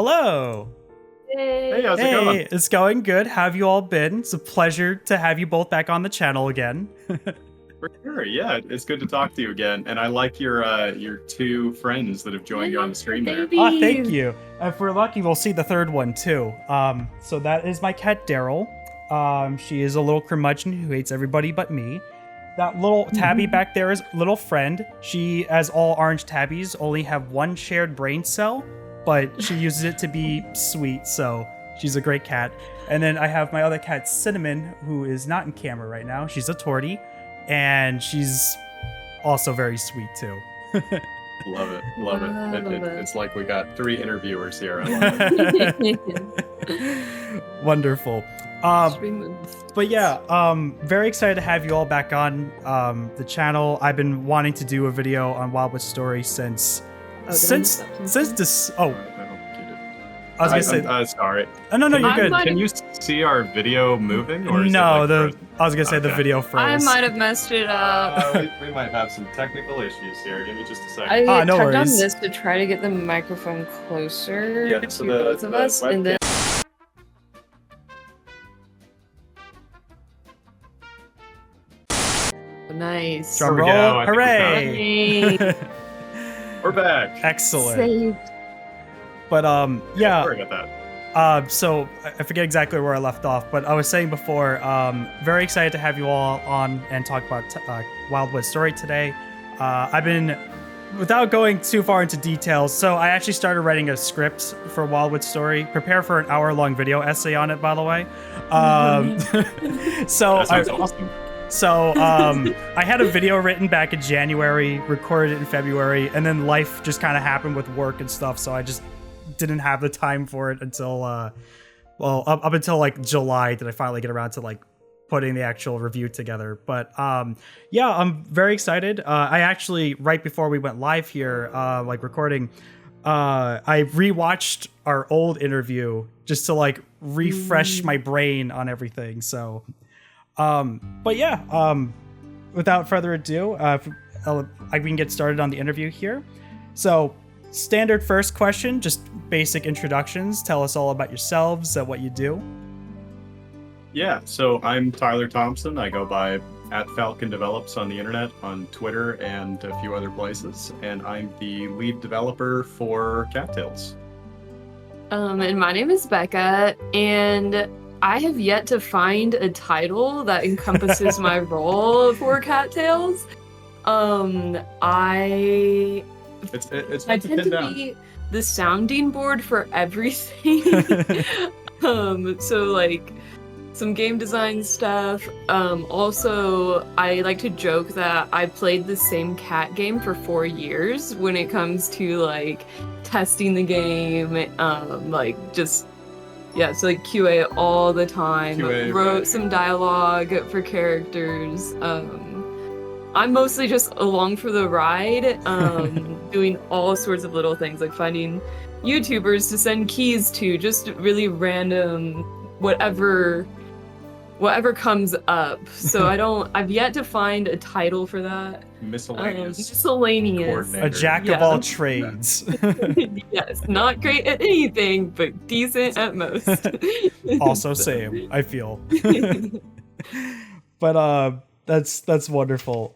Hello. Hey, how's it going? It's going good. How have you all been? It's a pleasure to have you both back on the channel again. For sure, yeah, it's good to talk to you again. And I like your two friends that have joined you on the stream there. Ah, thank you. If we're lucky, we'll see the third one too. So that is my cat Daryl. She is a little curmudgeon who hates everybody but me. That little tabby back there is little friend. She, as all orange tabbies, only have one shared brain cell, but she uses it to be sweet, so she's a great cat. And then I have my other cat, Cinnamon, who is not in camera right now. She's a tortie, and she's also very sweet, too. Love it. It's like we got 3 interviewers here. I love it. Wonderful. But yeah, very excited to have you all back on the channel. I've been wanting to do a video on Wildwood Story since this. Oh, I was gonna say. Sorry. Oh, no, you're good. Can you see our video moving? Or is no, it like I was gonna say the video froze. I might have messed it up. we might have some technical issues here. Give me just a second. I no tapped on worries. this to try to get the microphone closer Yeah, to so both of us, and then. Nice. Drum There we roll! go. I think we Hooray! Yay. We're back. Excellent. Saved. But yeah. Sorry about that. So I forget exactly where I left off, but I was saying before, very excited to have you all on and talk about Wildwood Story today. I've been, without going too far into details, so I actually started writing a script for Wildwood Story. Prepare for an hour-long video essay on it, by the way. So That sounds awesome. So I had a video written back in January, recorded it in February, and then life just kind of happened with work and stuff, so I just didn't have the time for it until, up until like July did I finally get around to like putting the actual review together. But yeah, I'm very excited. I actually, right before we went live here, like recording, I rewatched our old interview just to like refresh my brain on everything. So but yeah, without further ado, we can get started on the interview here. So standard first question, just basic introductions. Tell us all about yourselves, what you do. Yeah, so I'm Tyler Thompson. I go by @FalconDevelops on the internet, on Twitter, and a few other places. And I'm the lead developer for Cattails. And my name is Beka, and I have yet to find a title that encompasses my role for Cattails. It's I tend to be the sounding board for everything. So like some game design stuff. Also, I like to joke that I played the same cat game for 4 years when it comes to like testing the game, like just so like QA all the time. QA, wrote right. some dialogue for characters. I'm mostly just along for the ride, doing all sorts of little things, like finding YouTubers to send keys to, just really random, whatever comes up. So I've yet to find a title for that. Miscellaneous. Miscellaneous. Coordinator. A jack of all trades. Yes, not great at anything, but decent at most. Also same, I feel. But that's wonderful.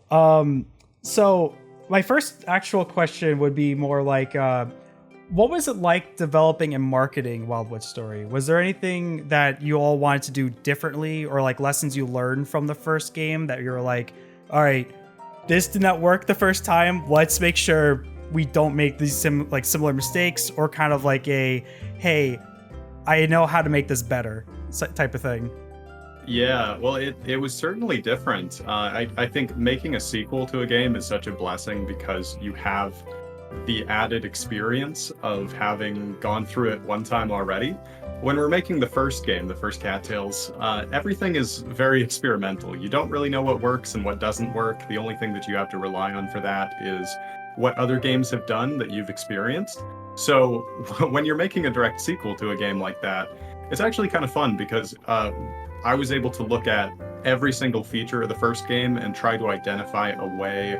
So my first actual question would be more like, what was it like developing and marketing Wildwood Story? Was there anything that you all wanted to do differently, or like lessons you learned from the first game that you're like, all right, this did not work the first time, let's make sure we don't make these similar mistakes, or kind of like a, hey, I know how to make this better type of thing? Yeah, well, it was certainly different. I think making a sequel to a game is such a blessing because you have the added experience of having gone through it one time already. When we're making the first game, the first Cattails, everything is very experimental. You don't really know what works and what doesn't work. The only thing that you have to rely on for that is what other games have done that you've experienced. So when you're making a direct sequel to a game like that, it's actually kind of fun because I was able to look at every single feature of the first game and try to identify a way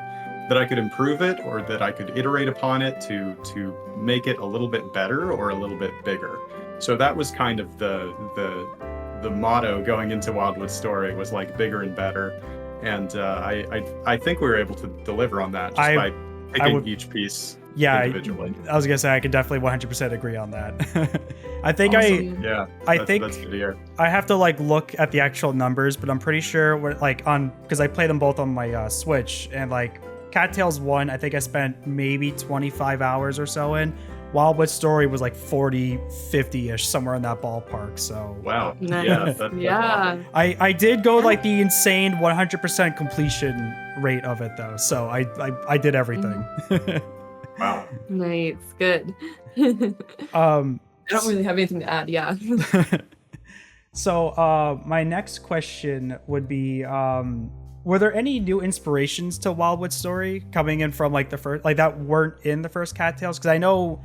improve it, or that I could iterate upon it to make it a little bit better or a little bit bigger. So that was kind of the motto going into Wildwood Story, was like bigger and better. And I think we were able to deliver on that just by picking each piece individually. I was gonna say I could definitely 100% agree on that. I think Awesome. That's good to hear. I have to like look at the actual numbers, but I'm pretty sure because I play them both on my Switch, and like Cattails 1, I think I spent maybe 25 hours or so in. Wildwood Story was like 40, 50-ish, somewhere in that ballpark. So wow. Nice. Yeah, that's awesome. I did go like the insane 100% completion rate of it though. So I did everything. Wow. Nice. Good. I don't really have anything to add. Yeah. So my next question would be, were there any new inspirations to Wildwood Story coming in from like the first, like that weren't in the first Cattails? Because I know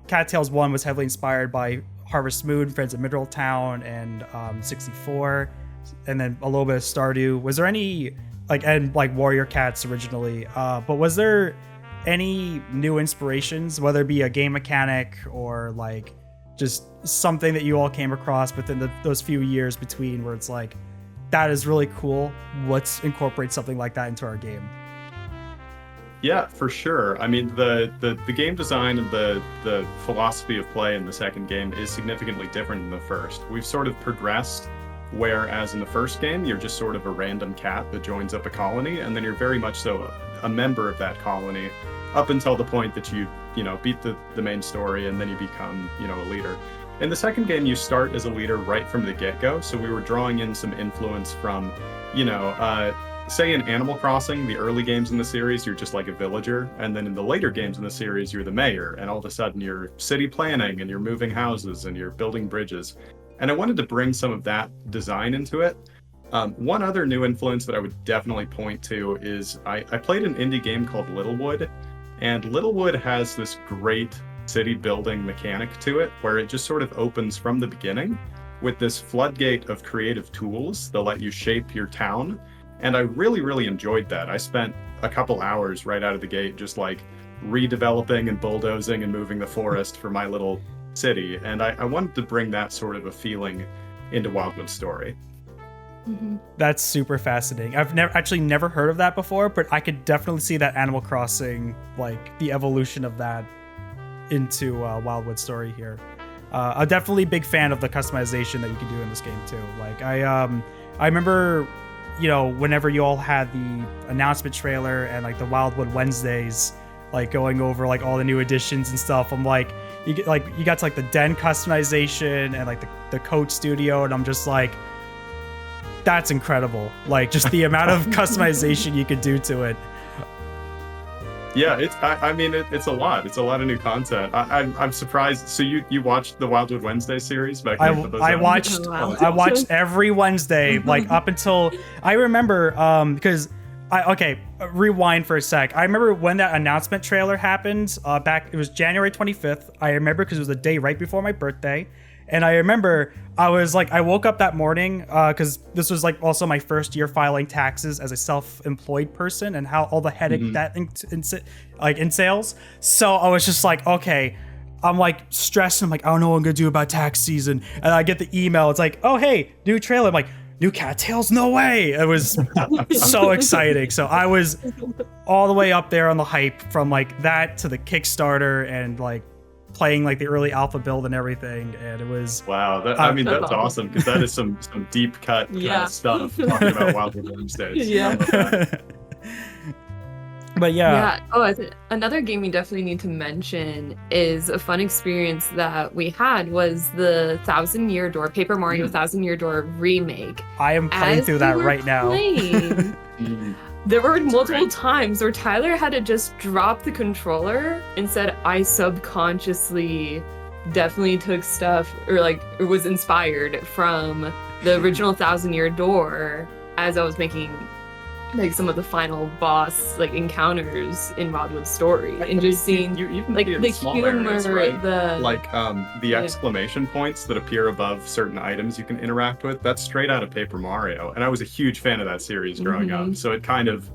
Cattails 1 was heavily inspired by Harvest Moon, Friends of Mineral Town, and 64, and then a little bit of Stardew. Was there any and Warrior Cats originally? But was there any new inspirations, whether it be a game mechanic or like just something that you all came across within those few years between, where it's like, that is really cool, let's incorporate something like that into our game? Yeah, for sure. I mean, the game design and the philosophy of play in the second game is significantly different than the first. We've sort of progressed, whereas in the first game, you're just sort of a random cat that joins up a colony, and then you're very much so a member of that colony up until the point that you beat the main story, and then you become, a leader. In the second game, you start as a leader right from the get-go, so we were drawing in some influence from, say in Animal Crossing, the early games in the series, you're just like a villager, and then in the later games in the series, you're the mayor, and all of a sudden you're city planning, and you're moving houses, and you're building bridges. And I wanted to bring some of that design into it. One other new influence that I would definitely point to is I played an indie game called Littlewood, and Littlewood has this great city building mechanic to it, where it just sort of opens from the beginning with this floodgate of creative tools that let you shape your town. And I really, really enjoyed that. I spent a couple hours right out of the gate just like redeveloping and bulldozing and moving the forest for my little city. And I wanted to bring that sort of a feeling into Wildwood Story. Mm-hmm. That's super fascinating. I've never heard of that before, but I could definitely see that Animal Crossing, like the evolution of that into Wildwood Story here. I'm definitely a big fan of the customization that you can do in this game too. Like I remember, whenever you all had the announcement trailer and like the Wildwood Wednesdays, like going over like all the new additions and stuff. I'm like, you got to like the den customization and like the coat studio, and I'm just like, that's incredible. Like just the amount of customization you could do to it. Yeah, it's a lot. It's a lot of new content. I'm surprised. So you watched the Wildwood Wednesday series back then? I watched every Wednesday, like up until I remember, because rewind for a sec. I remember when that announcement trailer happened back. It was January 25th. I remember because it was the day right before my birthday. And I remember I woke up that morning because this was like also my first year filing taxes as a self-employed person, and how all the headache that entails. So I was just like, okay, I'm like stressed. I'm like, I don't know what I'm gonna do about tax season. And I get the email. It's like, oh hey, new trailer. I'm like, new Cattails? No way! It was so exciting. So I was all the way up there on the hype from like that to the Kickstarter and like playing like the early alpha build and everything, and it was wow. That's awesome, because that is some deep cut kind of stuff talking about Wildwood Wednesdays. Yeah. But yeah. Oh, another game we definitely need to mention is a fun experience that we had was the Paper Mario 1000 Year Door remake. I am playing through that right now. There were multiple times where Tyler had to just drop the controller and said, I subconsciously definitely took stuff or was inspired from the original 1000 Year Door as I was making like some of the final boss encounters in Wildwood Story, and just seeing the humor, areas, right? The exclamation points that appear above certain items you can interact with. That's straight out of Paper Mario, and I was a huge fan of that series growing up. So it kind of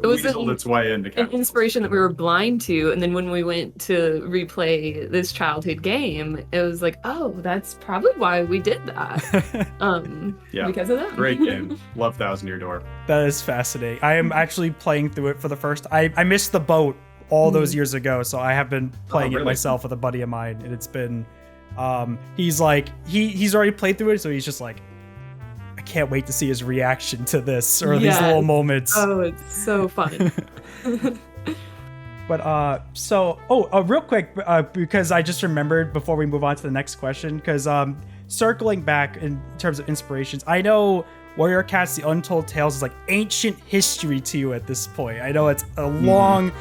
it was weaseled its way into an Cattails. inspiration that we were blind to, and then when we went to replay this childhood game, it was like, oh, that's probably why we did that. Yeah, because of that. great game. Love Thousand Year Door. That is fascinating. I am actually playing through it for the first. I missed the boat all those years ago, so I have been playing it myself with a buddy of mine, and it's been. He's like he's already played through it, so he's just like, I can't wait to see his reaction to this or these little moments. Oh, it's so fun. But real quick, because I just remembered before we move on to the next question, because circling back in terms of inspirations, I know Warrior Cats: The Untold Tales is like ancient history to you at this point. I know it's a long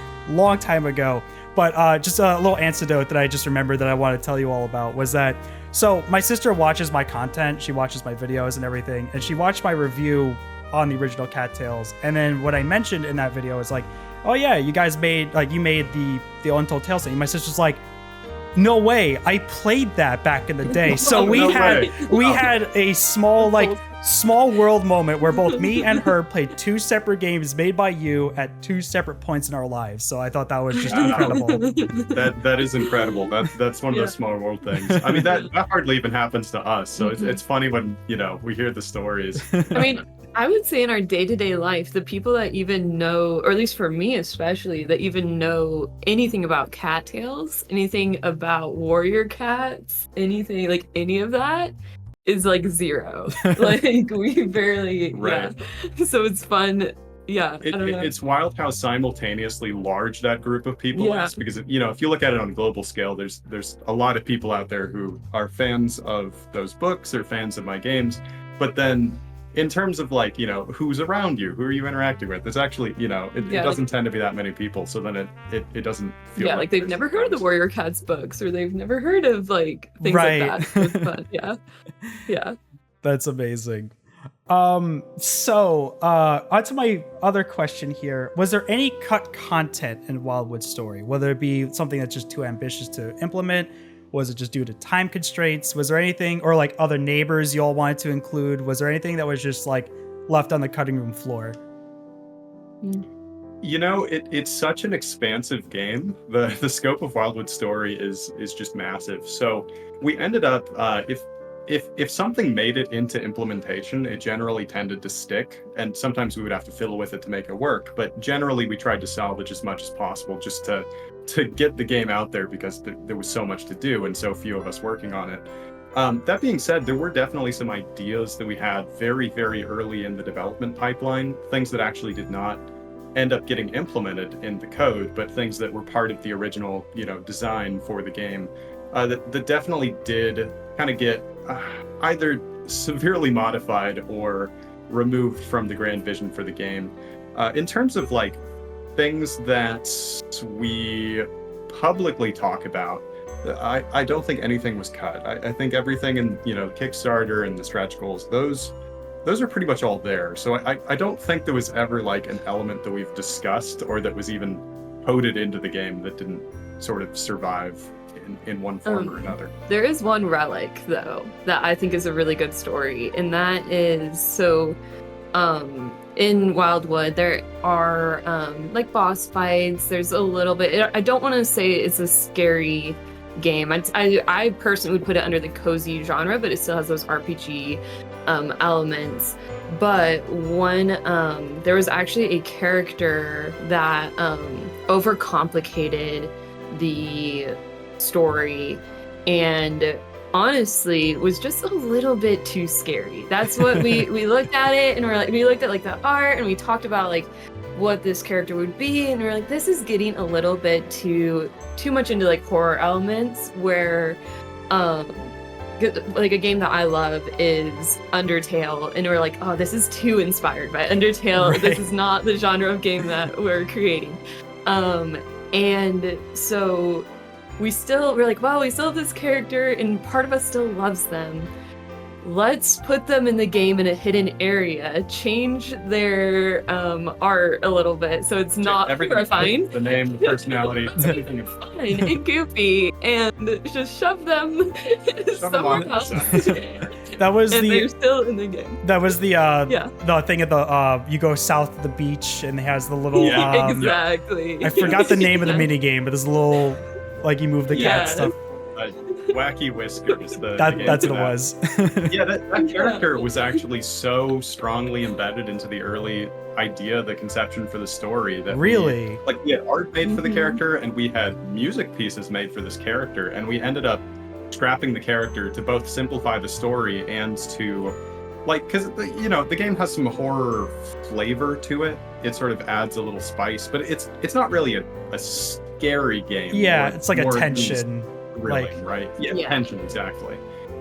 time ago, but just a little anecdote that I just remembered that I want to tell you all about was that, so my sister watches my content, she watches my videos and everything, and she watched my review on the original Cattails, and then what I mentioned in that video is like, oh yeah, you guys made, like, you made the Untold Tales thing. My sister's like, no way, I played that back in the day. So we had a small world moment where both me and her played two separate games made by you at two separate points in our lives. So I thought that was just incredible. That is incredible. That's one of those small world things. I mean, that hardly even happens to us. So it's funny when, we hear the stories. I mean, I would say in our day-to-day life, the people that even know, or at least for me especially, that even know anything about cattails, anything about warrior cats, anything, like any of that, is like zero. Like, we barely, So it's fun. Yeah, I don't know. It's wild how simultaneously large that group of people is, because if you look at it on a global scale, there's a lot of people out there who are fans of those books or fans of my games, but then in terms of like, who's around you, who are you interacting with, there's actually, it doesn't tend to be that many people, so then it doesn't feel like they've never heard of the Warrior Cats books, or they've never heard of like things like that. So it's fun. Yeah. That's amazing. So onto my other question here. Was there any cut content in Wildwood Story? Whether it be something that's just too ambitious to implement? Was it just due to time constraints? Was there anything, or like other neighbors you all wanted to include? Was there anything that was just like left on the cutting room floor? It's such an expansive game. The scope of Wildwood Story is just massive. So we ended up, if something made it into implementation, it generally tended to stick, and sometimes we would have to fiddle with it to make it work. But generally, we tried to salvage as much as possible just to get the game out there, because there was so much to do and so few of us working on it. That being said, there were definitely some ideas that we had very, very early in the development pipeline, things that actually did not end up getting implemented in the code, but things that were part of the original, design for the game, that definitely did kind of get either severely modified or removed from the grand vision for the game. In terms of like things that we publicly talk about, I don't think anything was cut. I think everything in Kickstarter and the stretch goals, those are pretty much all there. So I don't think there was ever like an element that we've discussed or that was even coded into the game that didn't sort of survive in one form or another. There is one relic though that I think is a really good story, and that is in Wildwood there are like boss fights. There's a little bit, I don't want to say it's a scary game. I personally would put it under the cozy genre, but it still has those RPG elements. But there was actually a character that overcomplicated the story and honestly was just a little bit too scary. That's what we looked at it, and we looked at like the art, and we talked about like what this character would be, and we're like, this is getting a little bit too much into like horror elements, where like a game that I love is Undertale, and we're like, oh, this is too inspired by Undertale. Right. This is not the genre of game that we're creating. And so we're like, wow, we still have this character and part of us still loves them. Let's put them in the game in a hidden area, change their art a little bit so it's not horrifying. The name, the personality, everything is fine and goofy, and just shove them somewhere else. That was and the they're still in the game. that was the Yeah. the thing at the you go south of the beach and it has the little Yeah. Exactly. I forgot the name of the mini game, but there's a little like you move the cat Yeah. stuff. Wacky Whiskers. That's what it was. Yeah, that character was actually so strongly embedded into the early idea, the conception for the story that Really? we had art made for the Mhm. character and we had music pieces made for this character, and we ended up scrapping the character to both simplify the story and to because the game has some horror flavor to it. It sort of adds a little spice, but it's not really a scary game. Yeah, More- it's like a more tension. thrilling, like- right? Yeah, Yeah. tension, exactly.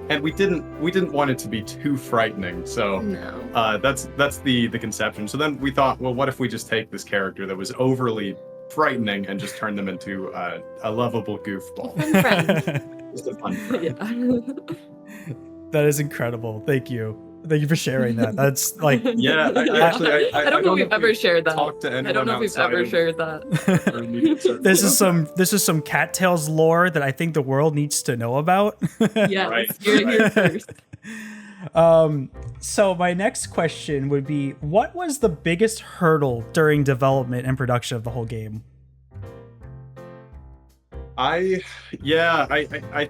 And we didn't want it to be too frightening, so No. that's the conception. So then we thought, well, what if we just take this character that was overly frightening and just turn them into a lovable goofball, Fun friend. just a fun friend. Yeah. That is incredible. Thank you. Thank you for sharing that. That's like Yeah, I don't know if we've ever shared that. Talked to anyone I don't know if we've outside ever of shared that. our immediate circle. this is some cattails lore that I think the world needs to know about. Yes, Right. you're here first. So my next question would be, what was the biggest hurdle during development and production of the whole game? I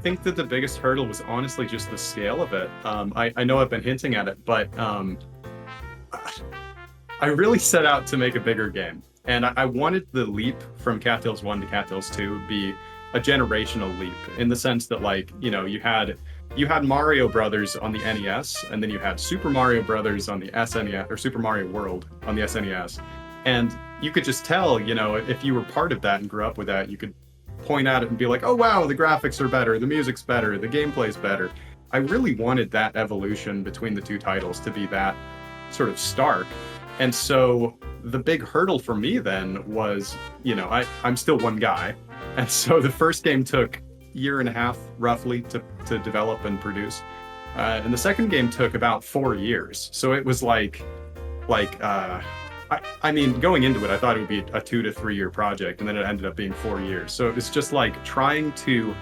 think that the biggest hurdle was honestly just the scale of it. I know I've been hinting at it, but I really set out to make a bigger game, and I wanted the leap from Cattails 1 to Cattails 2 be a generational leap in the sense that you had Mario Brothers on the NES, and then you had Super Mario Brothers on the SNES, or Super Mario World on the SNES, and you could just tell, if you were part of that and grew up with that, you could point at it and be like, oh wow, the graphics are better, the music's better, the gameplay's better. I really wanted that evolution between the two titles to be that sort of stark. And so the big hurdle for me then was, I'm still one guy. And so the first game took a year and a half roughly to develop and produce. And the second game took about 4 years. So it was I mean, going into it, I thought it would be a 2 to 3 year project, and then it ended up being 4 years. So it was just like trying to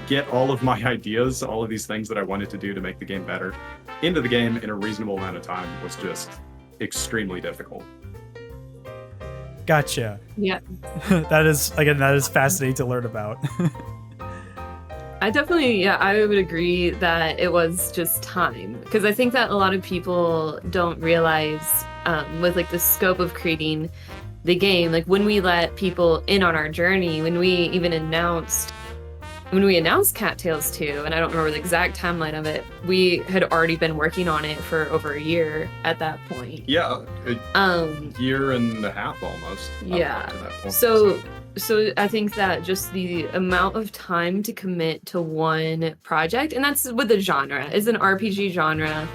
get all of my ideas, all of these things that I wanted to do to make the game better, into the game in a reasonable amount of time was just extremely difficult. Gotcha. Yeah. That is fascinating to learn about. I would agree that it was just time, because I think that a lot of people don't realize with the scope of creating the game, when we let people in on our journey, when we even announced Cattails 2, and I don't remember the exact timeline of it, we had already been working on it for over a year at that point. Yeah, a year and a half almost. Yeah. Up to that point. So I think that just the amount of time to commit to one project, and that's with the genre, is an RPG genre,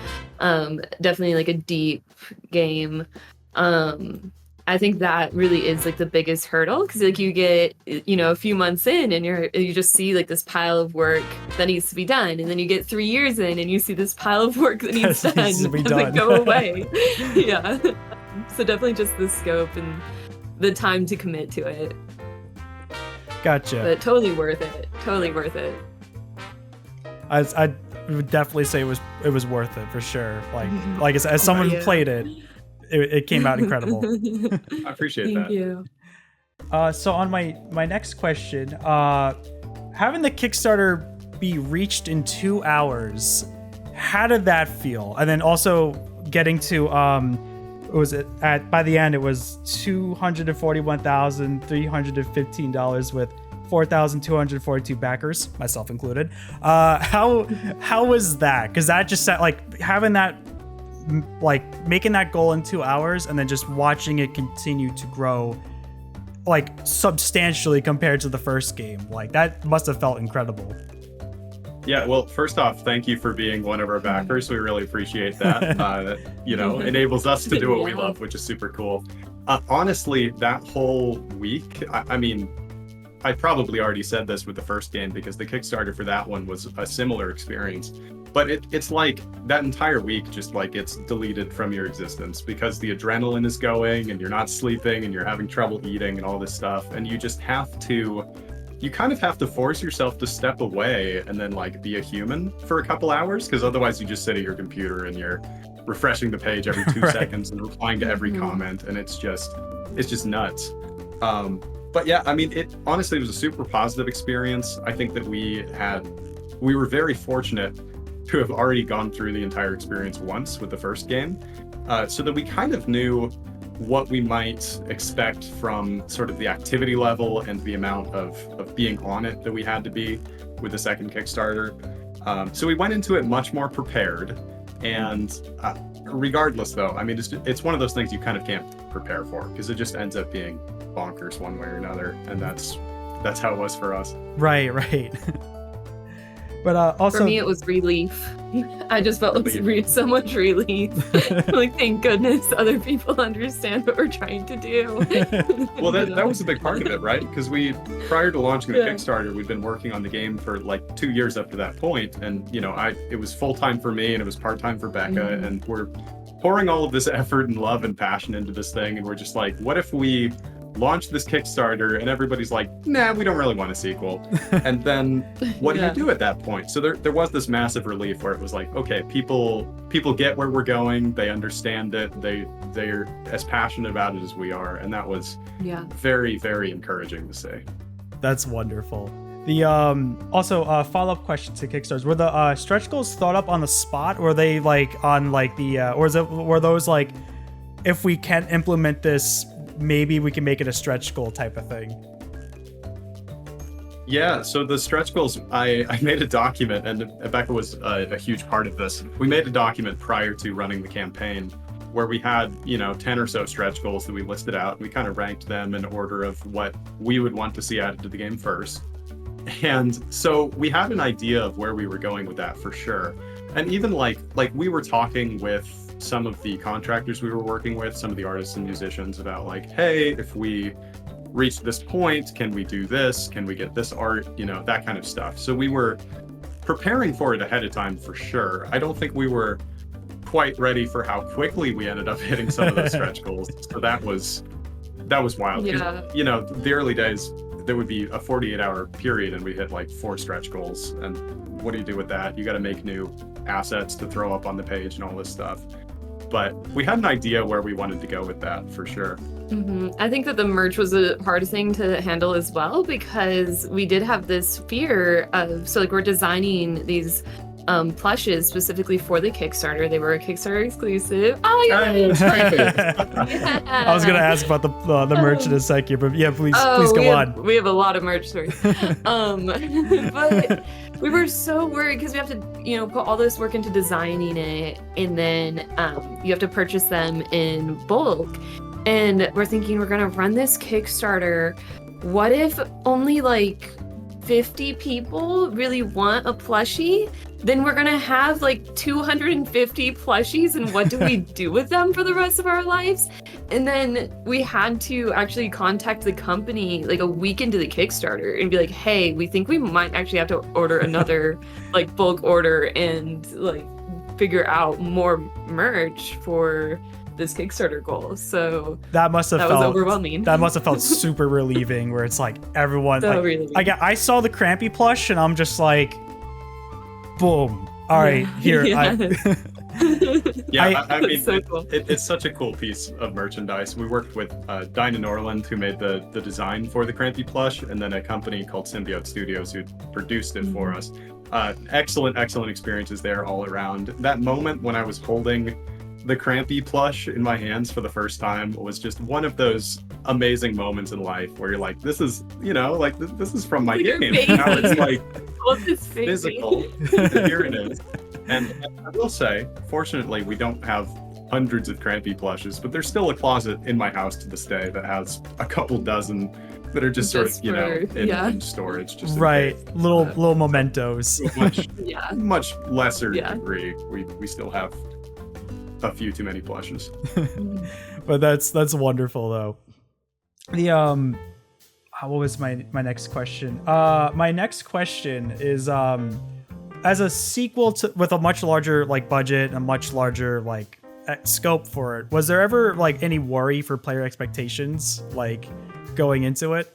definitely a deep game. I think that really is the biggest hurdle, because you get a few months in and you just see this pile of work that needs to be done, and then you get 3 years in and you see this pile of work that needs That needs to be done. go away. Yeah. So definitely just the scope and the time to commit to it. Gotcha. But totally worth it. Totally worth it. I would definitely say it was worth it for sure. As someone who played it, it came out incredible. I appreciate that. Thank you. So on my next question, having the Kickstarter be reached in 2 hours, how did that feel? And then also getting to by the end it was $241,315 with 4,242 backers, myself included. How was that? Because that just said having that making that goal in 2 hours and then just watching it continue to grow substantially compared to the first game, that must have felt incredible. Yeah, well, first off, thank you for being one of our backers. We really appreciate that. That enables us to do what we love, which is super cool. Honestly, that whole week, I mean, I probably already said this with the first game because the Kickstarter for that one was a similar experience. But it's that entire week just it's deleted from your existence because the adrenaline is going and you're not sleeping and you're having trouble eating and all this stuff. And you just have to you kind of have to force yourself to step away and then like be a human for a couple hours, because otherwise you just sit at your computer and you're refreshing the page every 2 Right. seconds and replying to every comment, and it's just nuts. But yeah, I mean, it honestly was a super positive experience. I think that we were very fortunate to have already gone through the entire experience once with the first game, so that we kind of knew what we might expect from sort of the activity level and the amount of being on it that we had to be with the second Kickstarter. So we went into it much more prepared. And regardless, though, I mean, it's one of those things you kind of can't prepare for, because it just ends up being bonkers one way or another, and that's how it was for us. Right. But also For me, it was relief. I just felt like so much relief. Like, thank goodness other people understand what we're trying to do. Well, that was a big part of it, right? Because prior to launching the Kickstarter, we'd been working on the game for like 2 years up to that point, and it was full time for me and it was part time for Beka, and we're pouring all of this effort and love and passion into this thing, and we're just like, what if we launch this Kickstarter and everybody's like, nah, we don't really want a sequel. And then what do you do at that point? So there was this massive relief where it was like, okay, people get where we're going, they understand it, they're as passionate about it as we are, and that was very, very encouraging to see. That's wonderful. The also follow-up question to Kickstarters, were the stretch goals thought up on the spot, or were they like on like the were those like, if we can't implement this, maybe we can make it a stretch goal type of thing? Yeah, so the stretch goals, I made a document, and Beka was a huge part of this. We made a document prior to running the campaign where we had 10 or so stretch goals that we listed out. We kind of ranked them in order of what we would want to see added to the game first. And so we had an idea of where we were going with that for sure. And even like we were talking with some of the contractors we were working with, some of the artists and musicians, about like, hey, if we reach this point, can we do this? Can we get this art? That kind of stuff. So we were preparing for it ahead of time for sure. I don't think we were quite ready for how quickly we ended up hitting some of those stretch goals. So that was wild. Yeah. The early days, there would be a 48-hour period and we hit like 4 stretch goals. And what do you do with that? You got to make new assets to throw up on the page and all this stuff. But we had an idea where we wanted to go with that for sure. I think that the merch was a hard thing to handle as well, because we did have this fear of, so like we're designing these plushes specifically for the Kickstarter. They were a Kickstarter exclusive. Oh yeah! I was gonna ask about the merch in a sec here, but yeah, please go on. We have a lot of merch stories. But we were so worried because we have to, put all this work into designing it, and then you have to purchase them in bulk. And we're thinking, we're gonna run this Kickstarter. What if only like 50 people really want a plushie? Then we're gonna have like 250 plushies, and what do we do with them for the rest of our lives? And then we had to actually contact the company like a week into the Kickstarter and be like, hey, we think we might actually have to order another like bulk order and like figure out more merch for this Kickstarter goal. So that was overwhelming. That must have felt super relieving, where it's like everyone so like, relieving. I saw the Crampy plush and I'm just like, boom, all right, here. I mean, so cool. It's such a cool piece of merchandise. We worked with Dinah Norland, who made the design for the Crampy plush, and then a company called Symbiote Studios who produced it for us. Excellent experiences there all around. That moment when I was holding the Crampy plush in my hands for the first time was just one of those amazing moments in life where you're like, this is, this is from my game. Now it's like physical. Here it is. And I will say, fortunately, we don't have hundreds of Crampy plushes, but there's still a closet in my house to this day that has a couple dozen that are just sort of, in storage. Just right. Little mementos. Much lesser degree. We still have a few too many plushes. But that's wonderful though. The what was my next question? My next question is as a sequel to with a much larger like budget, a much larger like scope for it, was there ever like any worry for player expectations like going into it?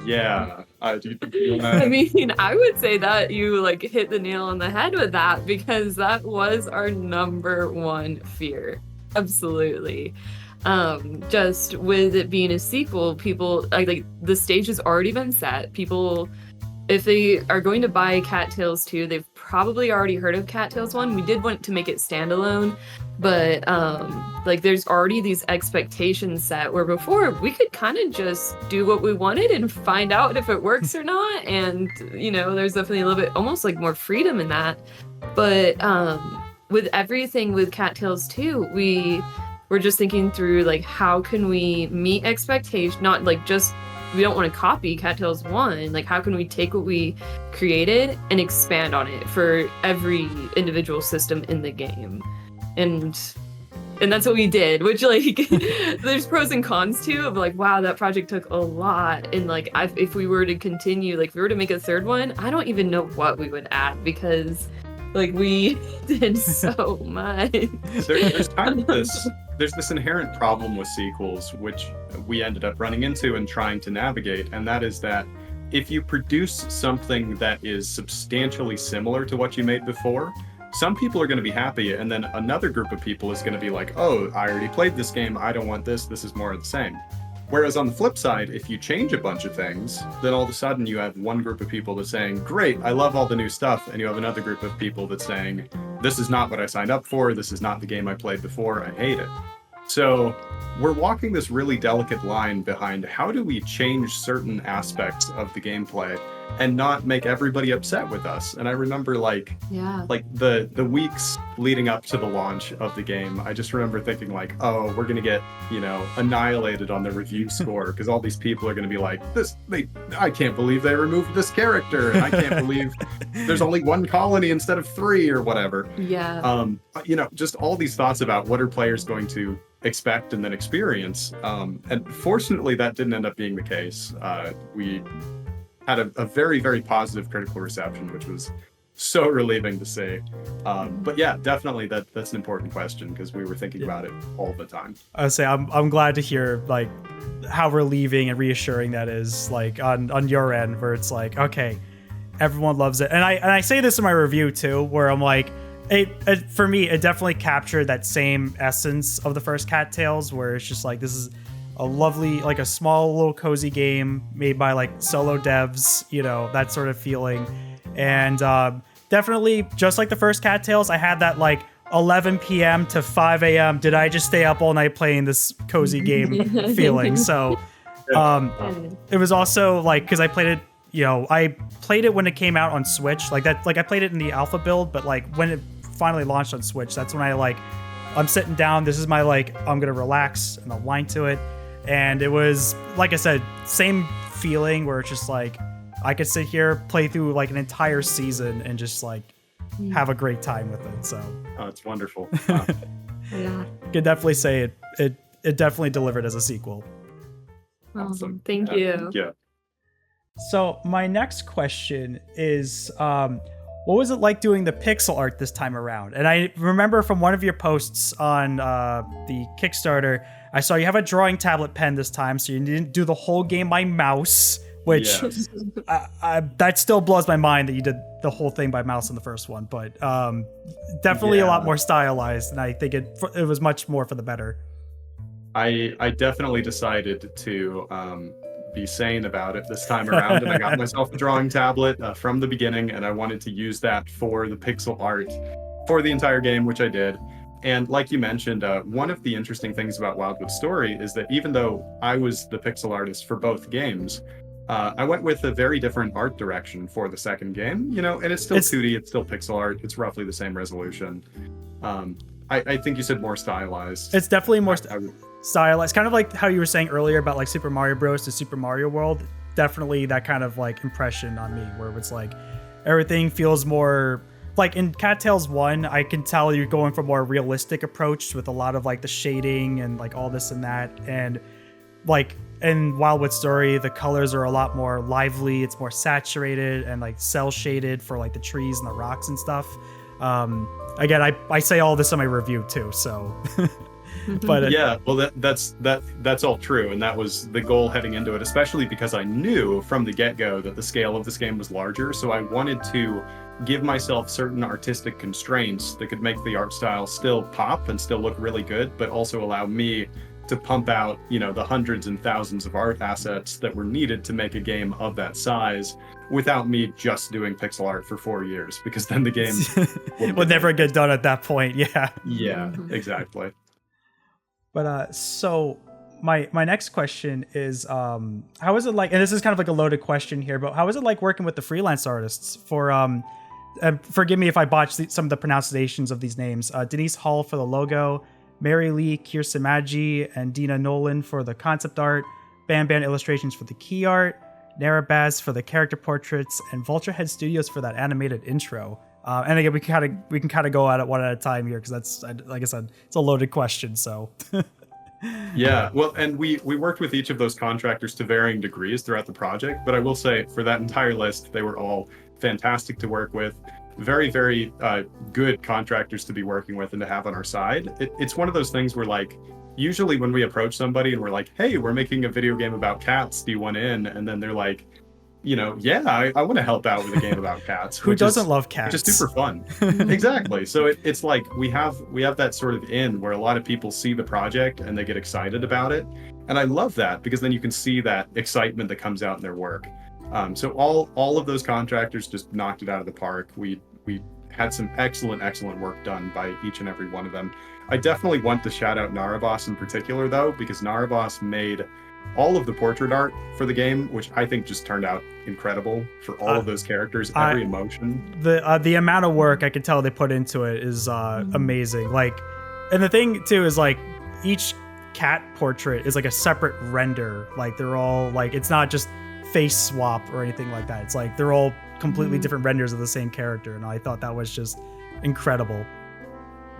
Yeah. Do you think you I wanna... mean, I would say that you like hit the nail on the head with that because that was our number one fear. Absolutely. Just with it being a sequel, people like the stage has already been set. People, if they are going to buy Cattails 2, they've probably already heard of Cattails 1. We did want to make it standalone, but like there's already these expectations set where before we could kind of just do what we wanted and find out if it works or not. And you know, there's definitely a little bit almost like more freedom in that. But with everything with Cattails 2, we're just thinking through like how can we meet expectations, not like just we don't want to copy Cattails 1. Like how can we take what we created and expand on it for every individual system in the game? And that's what we did, which like there's pros and cons too of like, wow, that project took a lot. And like if we were to continue, like if we were to make a third one, I don't even know what we would add because like we did so much. There's kind of this inherent problem with sequels, which we ended up running into and trying to navigate, and that is that if you produce something that is substantially similar to what you made before, some people are going to be happy, and then another group of people is going to be like, oh, I already played this game, I don't want this is more of the same. Whereas on the flip side, if you change a bunch of things, then all of a sudden you have one group of people that's saying, great, I love all the new stuff, and you have another group of people that's saying, this is not what I signed up for, this is not the game I played before, I hate it. So we're walking this really delicate line behind how do we change certain aspects of the gameplay and not make everybody upset with us. And I remember like the weeks leading up to the launch of the game, I just remember thinking like, oh, we're gonna get, you know, annihilated on the review score because all these people are gonna be like, I can't believe they removed this character, and I can't believe there's only one colony instead of 3 or whatever. Yeah. You know, just all these thoughts about what are players going to expect and then experience. And fortunately that didn't end up being the case. We had a very, very positive critical reception, which was so relieving to see. But yeah, definitely that's an important question because we were thinking about it all the time. I would say I'm glad to hear like how relieving and reassuring that is, like on your end, where it's like, okay, everyone loves it. And I say this in my review too, where I'm like, it for me, it definitely captured that same essence of the first Cattails, where it's just like, this is a lovely, like a small little cozy game made by like solo devs, you know, that sort of feeling. And definitely, just like the first Cattails, I had that like 11 p.m. to 5 a.m. did I just stay up all night playing this cozy game feeling. So it was also like, because I played it, you know, I played it when it came out on Switch, like that, like I played it in the alpha build, but like when it finally launched on Switch, that's when I'm sitting down, this is my like, I'm gonna relax and align to it. And it was, like I said, same feeling where it's just like, I could sit here, play through like an entire season and just like have a great time with it. So it's wonderful. Yeah. Could definitely say it definitely delivered as a sequel. Awesome. Thank you. Yeah. So my next question is, what was it like doing the pixel art this time around? And I remember from one of your posts on the Kickstarter, I saw you have a drawing tablet pen this time, so you didn't do the whole game by mouse, which yes. That still blows my mind that you did the whole thing by mouse in the first one, but definitely a lot more stylized, and I think it was much more for the better. I definitely decided to be sane about it this time around, and I got myself a drawing tablet from the beginning, and I wanted to use that for the pixel art for the entire game, which I did. And like you mentioned, one of the interesting things about Wildwood Story is that even though I was the pixel artist for both games, I went with a very different art direction for the second game, you know, and it's still 2D, it's still pixel art, it's roughly the same resolution. I think you said more stylized. It's definitely more stylized, kind of like how you were saying earlier about like Super Mario Bros. To Super Mario World. Definitely that kind of like impression on me, where it's like everything feels more like in Cattails 1, I can tell you're going for a more realistic approach with a lot of like the shading and like all this and that. And like in Wildwood Story, the colors are a lot more lively. It's more saturated and like cell shaded for like the trees and the rocks and stuff. Again, I say all this in my review too, so But Yeah, well, that's all true, and that was the goal heading into it, especially because I knew from the get-go that the scale of this game was larger, so I wanted to give myself certain artistic constraints that could make the art style still pop and still look really good, but also allow me to pump out, the hundreds and thousands of art assets that were needed to make a game of that size without me just doing pixel art for 4 years, because then the game would never get done at that point. Yeah. Yeah, exactly. But so my next question is, how is it like, and this is kind of like a loaded question here, but how is it like working with the freelance artists for, forgive me if I botched some of the pronunciations of these names, Denise Hall for the logo, Mary Lee Kirsimagi and Dina Nolan for the concept art, Bam Bam Illustrations for the key art, Narabaz for the character portraits, and Vulturehead Studios for that animated intro. And again, we can kind of go at it one at a time here, because that's, like I said, it's a loaded question. So Yeah, well, and we worked with each of those contractors to varying degrees throughout the project, but I will say for that entire list, they were all fantastic to work with. Very, very good contractors to be working with and to have on our side. It's one of those things where, like, usually when we approach somebody and we're like, hey, we're making a video game about cats, do you want in? And then they're like, yeah, I want to help out with a game about cats. Who doesn't love cats? Which is super fun. Exactly. So it's like we have that sort of in where a lot of people see the project and they get excited about it. And I love that, because then you can see that excitement that comes out in their work. So all of those contractors just knocked it out of the park. We had some excellent work done by each and every one of them. I definitely want to shout out Narabas in particular, though, because Narabas made all of the portrait art for the game, which I think just turned out incredible for all of those characters, every emotion. The amount of work I could tell they put into it is amazing. Like, and the thing too is, like, each cat portrait is like a separate render. Like, they're all like, it's not just face swap or anything like that. It's like they're all completely different renders of the same character, and I thought that was just incredible.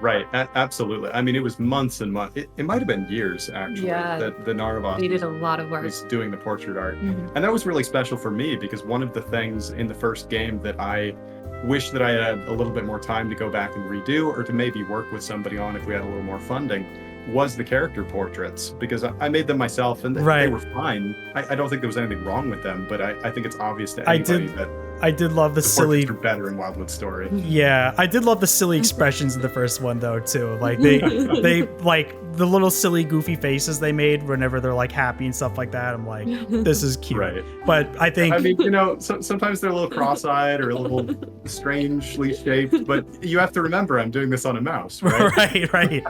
Right, absolutely. I mean, it was months and months. It might have been years, actually, that the Narabas they did a lot of work. was doing the portrait art. And that was really special for me, because one of the things in the first game that I wish that I had a little bit more time to go back and redo, or to maybe work with somebody on if we had a little more funding, was the character portraits, because I made them myself, and they were fine. I don't think there was anything wrong with them, but I think it's obvious to anybody that I did love the silly. Are better in Wildwood Story. Yeah, I did love the silly expressions in the first one though too. Like they like the little silly goofy faces they made whenever they're like happy and stuff like that. I'm like, this is cute. Right. But I think, I mean, sometimes they're a little cross-eyed or a little strangely shaped, but you have to remember I'm doing this on a mouse, right? right.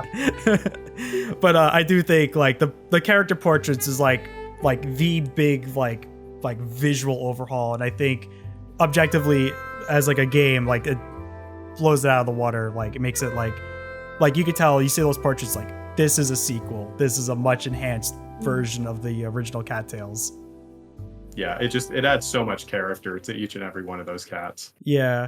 But I do think like the character portraits is like the big like visual overhaul, and I think objectively as like a game, like it blows it out of the water. Like it makes it like you could tell, you see those portraits, like this is a sequel, this is a much enhanced version of the original Cattails. Yeah, it adds so much character to each and every one of those cats. Yeah.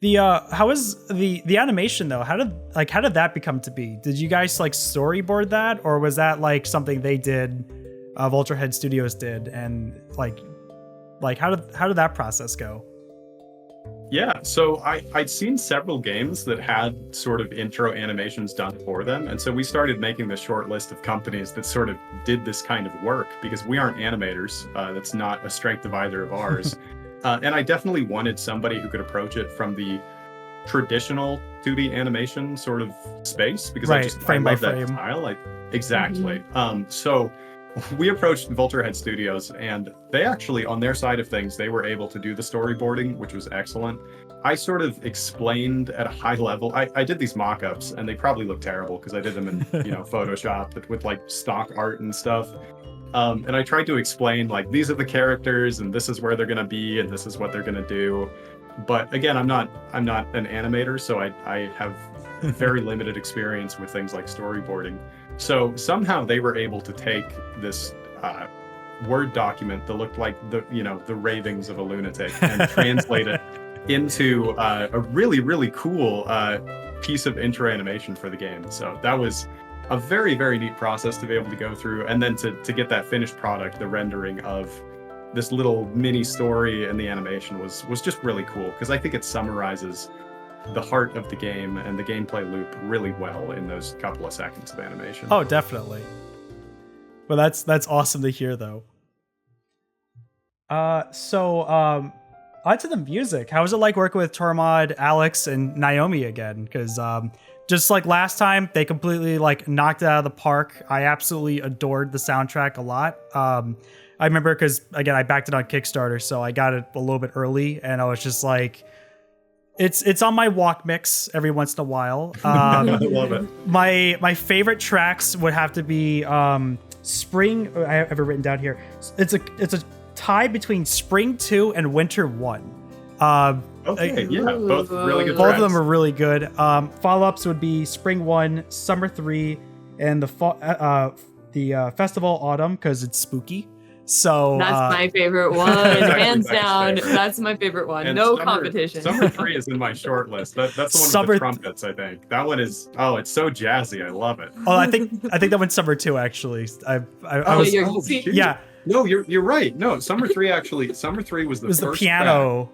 The how is the animation though? How did that become to be? Did you guys like storyboard that, or was that like something they did, Vulturehead Studios did, and like how did that process go? Yeah, so I'd seen several games that had sort of intro animations done for them, and so we started making this short list of companies that sort of did this kind of work, because we aren't animators. That's not a strength of either of ours. And I definitely wanted somebody who could approach it from the traditional 2D animation sort of space, because I love that style. Exactly. So we approached Vulturehead Studios, and they actually, on their side of things, they were able to do the storyboarding, which was excellent. I sort of explained at a high level. I did these mock-ups, and they probably look terrible because I did them in Photoshop with like stock art and stuff. And I tried to explain, like, these are the characters, and this is where they're gonna be, and this is what they're gonna do. But again, I'm not an animator, so I have very limited experience with things like storyboarding. So somehow they were able to take this Word document that looked like the ravings of a lunatic and translate it into a really, really cool piece of intro animation for the game. So that was a very, very neat process to be able to go through, and then to get that finished product, the rendering of this little mini story and the animation was just really cool, because I think it summarizes the heart of the game and the gameplay loop really well in those couple of seconds of animation. Oh, definitely. Well, that's awesome to hear, though. Onto the music. How was it like working with Tormod, Alex, and Naomi again? Because just like last time, they completely like knocked it out of the park. I absolutely adored the soundtrack a lot. I remember because again, I backed it on Kickstarter, so I got it a little bit early, and I was just like, it's on my walk mix every once in a while. I love it. My favorite tracks would have to be Spring. I have it written down here. It's a tie between Spring 2 and Winter 1. Okay, yeah, both really good. Both tracks. of them are really good. Follow-ups would be Spring 1, Summer 3, and the Festival Autumn because it's spooky. So that's my favorite one, hands down. That's my favorite one. And No Summer, competition. Summer 3 is in my short list. That's the one Summer with the trumpets, I think. That one is, it's so jazzy. I love it. Oh, I think that one's Summer 2 actually. I was shoot. yeah. No, you're right. No, Summer 3 actually. Summer 3 was the first the piano.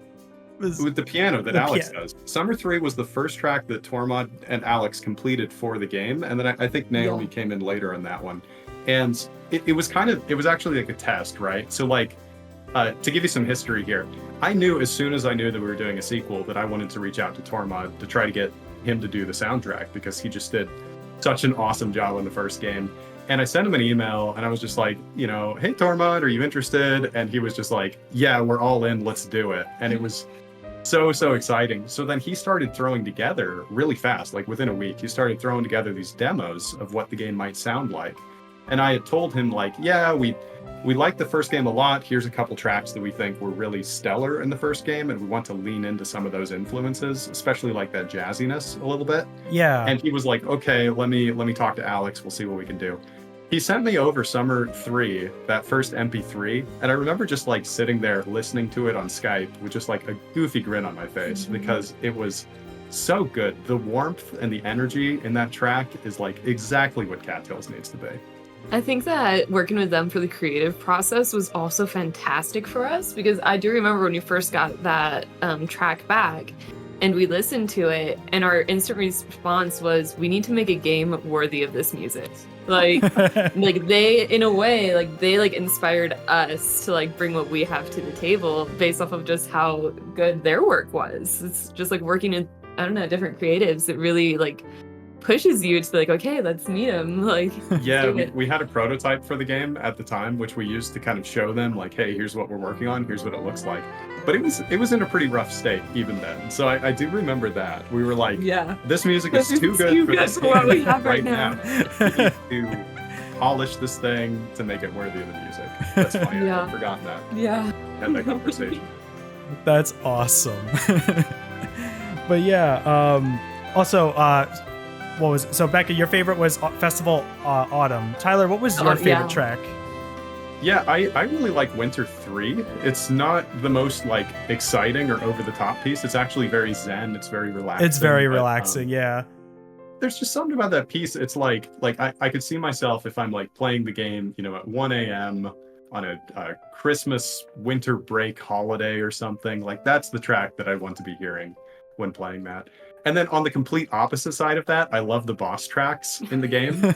with the piano that Alex does. Summer 3 was the first track that Tormod and Alex completed for the game, and then I think Naomi came in later on that one. And it was actually like a test, right? So like, to give you some history here, I knew as soon as I knew that we were doing a sequel that I wanted to reach out to Tormod to try to get him to do the soundtrack because he just did such an awesome job on the first game. And I sent him an email and I was just like, hey Tormod, are you interested? And he was just like, yeah, we're all in, let's do it. And it was so exciting. So then he started throwing together really fast, like within a week, he started throwing together these demos of what the game might sound like. And I had told him like, yeah, we liked the first game a lot. Here's a couple tracks that we think were really stellar in the first game, and we want to lean into some of those influences, especially like that jazziness a little bit. Yeah. And he was like, okay, let me talk to Alex. We'll see what we can do. He sent me over Summer 3, that first MP3, and I remember just like sitting there listening to it on Skype with just like a goofy grin on my face because it was so good. The warmth and the energy in that track is like exactly what Cattails needs to be. I think that working with them for the creative process was also fantastic for us because I do remember when we first got that track back and we listened to it and our instant response was, we need to make a game worthy of this music. Like they, in a way, like they like inspired us to like bring what we have to the table based off of just how good their work was. It's just like working in, I don't know, different creatives. It really like pushes you to be like, okay, let's meet him. Like, yeah, we had a prototype for the game at the time, which we used to kind of show them like, hey, here's what we're working on, here's what it looks like. But it was in a pretty rough state even then. So I do remember that. We were like, this music is too good for this game what we have right now. We need to polish this thing to make it worthy of the music. That's funny, I forgot that. Yeah. Had that conversation. That's awesome. But yeah, also, what was it? So Beka, your favorite was Festival Autumn. Tyler, what was your favorite track? Yeah, I really like Winter 3. It's not the most like exciting or over the top piece. It's actually very zen. It's very relaxing. It's very relaxing, yeah. There's just something about that piece. It's like I could see myself if I'm like playing the game, at 1 a.m. on a Christmas winter break holiday or something. Like that's the track that I want to be hearing when playing that. And then on the complete opposite side of that, I love the boss tracks in the game.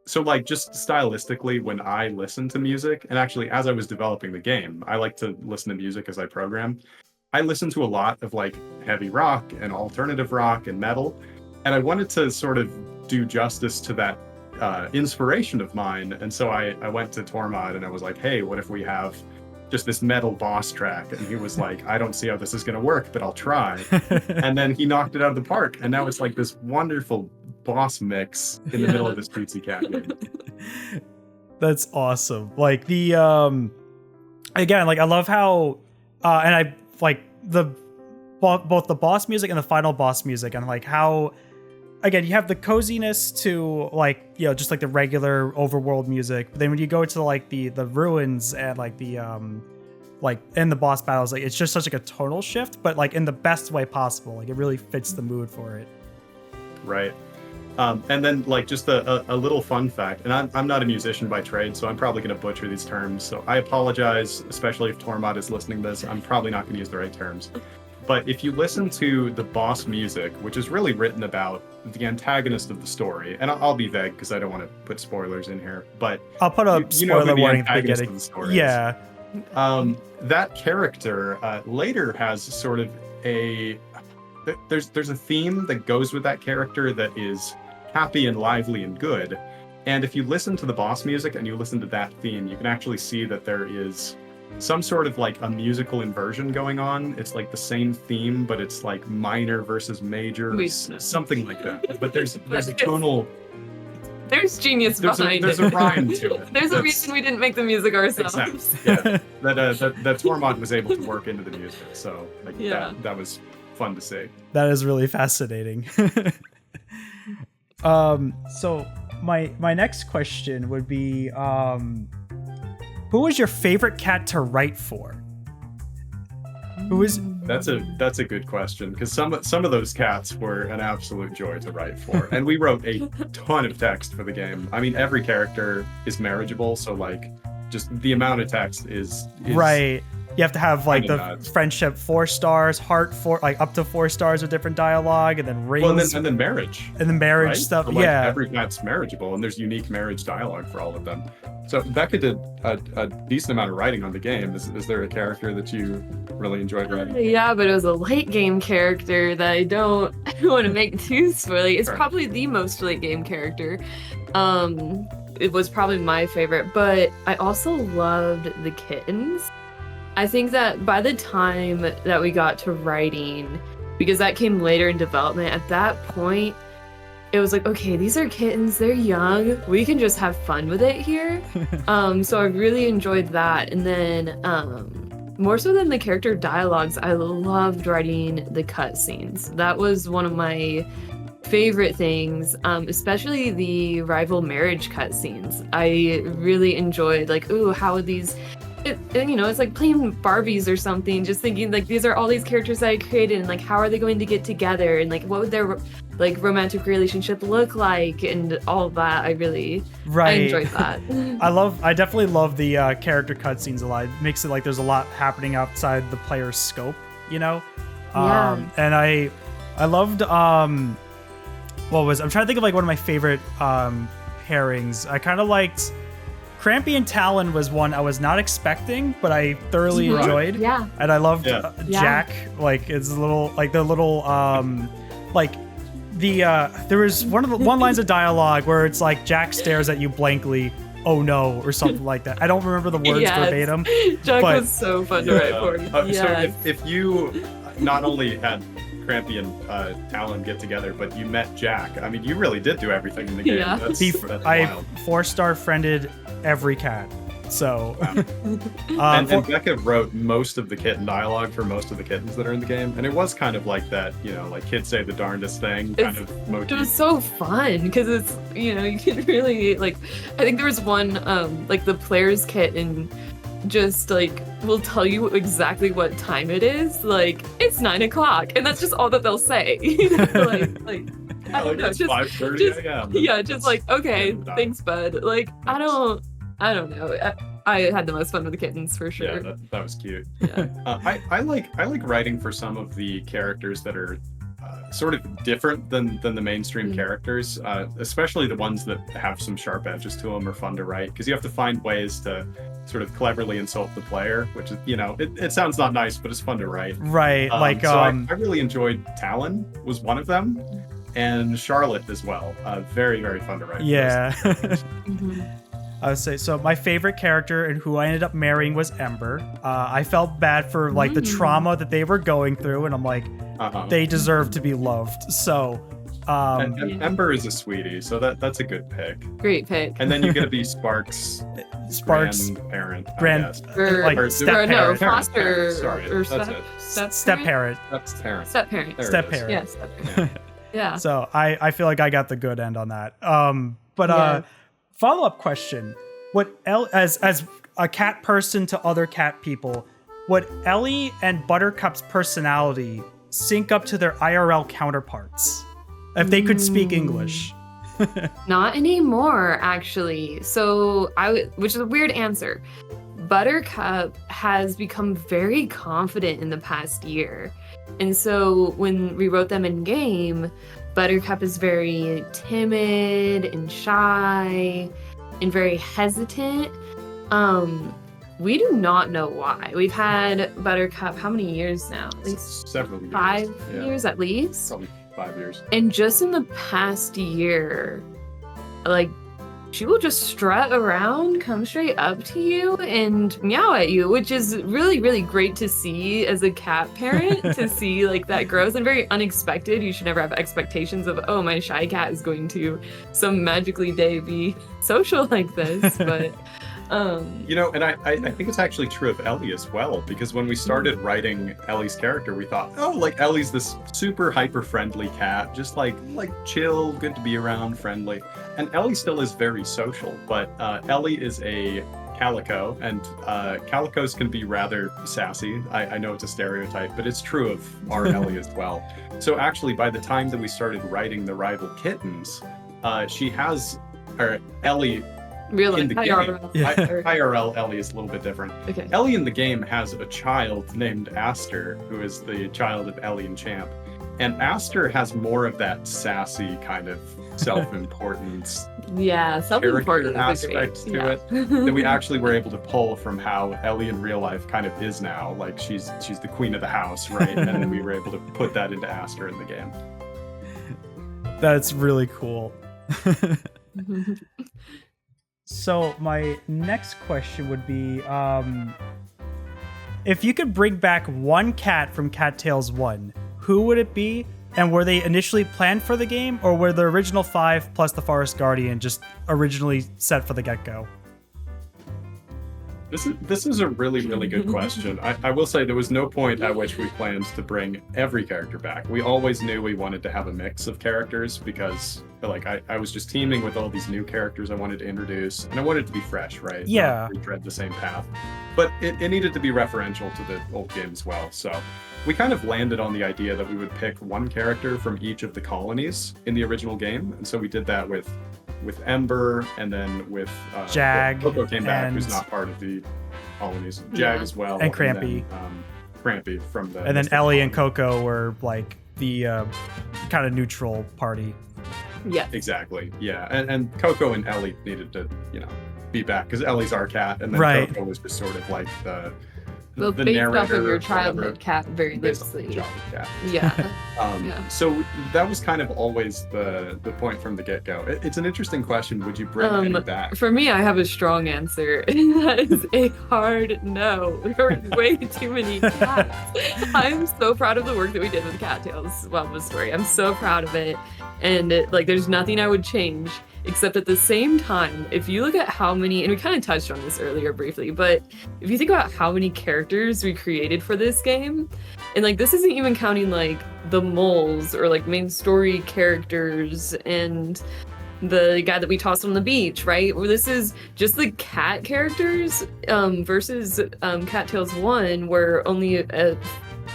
So like just stylistically, when I listen to music, and actually as I was developing the game, I like to listen to music as I program. I listen to a lot of like heavy rock and alternative rock and metal. And I wanted to sort of do justice to that inspiration of mine. And so I went to Tormod and I was like, hey, what if we have just this metal boss track? And he was like, I don't see how this is going to work, but I'll try. And then he knocked it out of the park. And now it's like this wonderful boss mix in the middle of this Pizzy Cat game. That's awesome. Like the again, like I love how and I like both the boss music and the final boss music, and like how again you have the coziness to like just like the regular overworld music, but then when you go to like the ruins and like the like in the boss battles, like it's just such like a tonal shift, but like in the best way possible. Like it really fits the mood for it. Right. And then like just a little fun fact, and I'm not a musician by trade, so I'm probably going to butcher these terms. So I apologize, especially if Tormod is listening to this. I'm probably not going to use the right terms. But if you listen to the boss music, which is really written about the antagonist of the story, and I'll be vague because I don't want to put spoilers in here, but I'll put a spoiler warning at the beginning. Yeah. That character later has sort of there's a theme that goes with that character that is happy and lively and good. And if you listen to the boss music and you listen to that theme, you can actually see that there is some sort of like a musical inversion going on. It's like the same theme, but it's like minor versus major, something like that. But there's a tonal. There's genius behind it. There's a rhyme to it. There's a reason we didn't make the music ourselves. Exactly. Yeah. That Tormod was able to work into the music. So like, that was fun to see. That is really fascinating. So my next question would be, who was your favorite cat to write for? That's a good question, because some of those cats were an absolute joy to write for, and we wrote a ton of text for the game. I mean, every character is marriageable, so like just the amount of text is right. You have to have like the nuts. Friendship 4 stars, heart 4, like up to 4 stars with different dialogue, and then rings, and then marriage, and then marriage right? stuff. So, like, yeah, every cat's marriageable, and there's unique marriage dialogue for all of them. So Beka did a decent amount of writing on the game. Is there a character that you really enjoyed writing? Yeah, but it was a late game character that I don't want to make too spoily. It's probably the most late game character. It was probably my favorite, but I also loved the kittens. I think that by the time that we got to writing, because that came later in development, at that point, it was like, okay, these are kittens, they're young, we can just have fun with it here. So I really enjoyed that. And then more so than the character dialogues, I loved writing the cutscenes. That was one of my favorite things, especially the rival marriage cutscenes. I really enjoyed, like, ooh, how would these... it's like playing Barbies or something, just thinking like these are all these characters that I created, and like how are they going to get together, and like what would their like romantic relationship look like, and all of that. I enjoyed that. I definitely love the character cutscenes a lot. It makes it like there's a lot happening outside the player's scope, you know? And I loved I'm trying to think of like one of my favorite pairings. I kind of liked Crampy and Talon was one I was not expecting, but I thoroughly enjoyed. Yeah. And I loved Jack. Like it's a little like the little like the there was one lines of dialogue where it's like Jack stares at you blankly, oh no, or something like that. I don't remember the words verbatim. Jack was so fun to write for. So if you not only had Crampy and Talon get together, but you met Jack, I mean, you really did do everything in the game. Yeah. That's I wild. 4-star friended every cat. So and Beka wrote most of the kitten dialogue for most of the kittens that are in the game, and it was kind of like that, like kids say the darndest thing kind of motif. It was so fun because it's you can really like. I think there was one like the player's kitten just like will tell you exactly what time it is. Like it's 9:00, and that's just all that they'll say. like. I don't know, it's 5:30 a.m. Yeah, just like, okay, thanks, bud. Like, I don't know. I had the most fun with the kittens for sure. Yeah, that was cute. Yeah. I like writing for some of the characters that are sort of different than the mainstream characters, especially the ones that have some sharp edges to them, are fun to write because you have to find ways to sort of cleverly insult the player, which is it sounds not nice, but it's fun to write. Right, I really enjoyed Talon was one of them. And Charlotte as well. Very, very fun to write. Yeah. I would say, so my favorite character and who I ended up marrying was Ember. I felt bad for like the trauma that they were going through, and I'm like, they deserve to be loved. So and Ember is a sweetie, so that's a good pick. Great pick. And then you get to be Spark's grandparent, foster Sorry, or step parent. Step parent. Yeah, step parent. Yeah. So I feel like I got the good end on that. Follow-up question: as a cat person to other cat people, would Elli and Buttercup's personality sync up to their IRL counterparts if they could speak English? Not anymore, actually. So which is a weird answer, Buttercup has become very confident in the past year. And so when we wrote them in game, Buttercup is very timid and shy and very hesitant. We do not know why. We've had Buttercup how many years now? At least several years. 5 years at least. Probably 5 years. And just in the past year, like, she will just strut around, come straight up to you and meow at you, which is really, really great to see as a cat parent, to see like that growth, and very unexpected. You should never have expectations of, oh, my shy cat is going to some magically day be social like this. But you know, and I think it's actually true of Elli as well, because when we started writing Elli's character, we thought, oh, like Ellie's this super hyper friendly cat, just like chill, good to be around, friendly. And Elli still is very social, but Elli is a calico, and calicos can be rather sassy. I know it's a stereotype, but it's true of our Elli as well. So actually, by the time that we started writing the rival kittens, Elli really, in the IRL. game, IRL Elli is a little bit different. Okay. Elli in the game has a child named Aster, who is the child of Elli and Champ. And Aster has more of that sassy kind of self-importance Yeah, self-important aspect to it that we actually were able to pull from how Elli in real life kind of is now. Like she's the queen of the house, right? And then we were able to put that into Aster in the game. That's really cool. So my next question would be, if you could bring back one cat from Cattails 1, who would it be? And were they initially planned for the game, or were the original 5 plus the Forest Guardian just originally set for the get-go? This is a really, really good question. I will say there was no point at which we planned to bring every character back. We always knew we wanted to have a mix of characters because like I was just teaming with all these new characters I wanted to introduce, and I wanted it to be fresh, right? Yeah. Not retread the same path. But it needed to be referential to the old game as well. So we kind of landed on the idea that we would pick one character from each of the colonies in the original game. And so we did that with Ember, and then with Jag. Coco came back, and... who's not part of the colonies. Jag as well. And Crampy. And then, Crampy from the... And then Elli and Coco were like the kind of neutral party. Yeah. Exactly. Yeah. And Coco and Elli needed to, be back because Ellie's our cat, and then right. Coco was just sort of like the based narrator off of your childhood cat, very loosely. Cat. Yeah. So that was kind of always the point from the get-go. It's an interesting question. Would you bring any back? For me, I have a strong answer, and that is a hard no. There are way too many cats. I'm so proud of the work that we did with Cattails Wildwood Story. I'm so proud of it, and there's nothing I would change. Except at the same time, if you look at how many, and we kind of touched on this earlier briefly, but if you think about how many characters we created for this game, and this isn't even counting the moles or main story characters and the guy that we tossed on the beach, right? Where this is just the cat characters versus Cattails 1, where only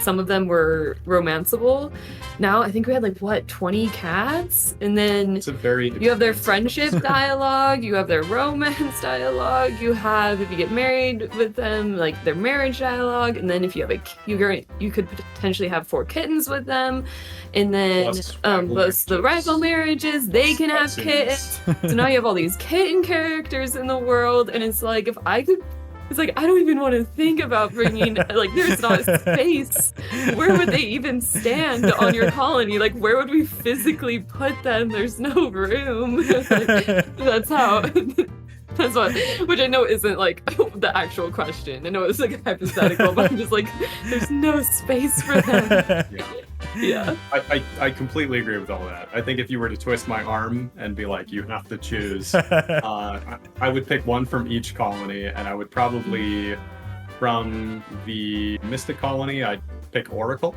some of them were romanceable. Now I think we had 20 cats, and then it's a very you have their friendship dialogue, you have their romance dialogue, you have, if you get married with them, their marriage dialogue, and then if you have you could potentially have 4 kittens with them, and then plus the rival marriages, they can have kittens. So now you have all these kitten characters in the world, and it's if I could. It's I don't even want to think about bringing, there's not space. Where would they even stand on your colony? Where would we physically put them? There's no room. That's what, which I know isn't the actual question. I know it's hypothetical, but I'm just there's no space for them. Yeah. I completely agree with all that. I think if you were to twist my arm and be you have to choose, I would pick one from each colony, and I would probably, from the Mystic colony, I'd pick Oracle.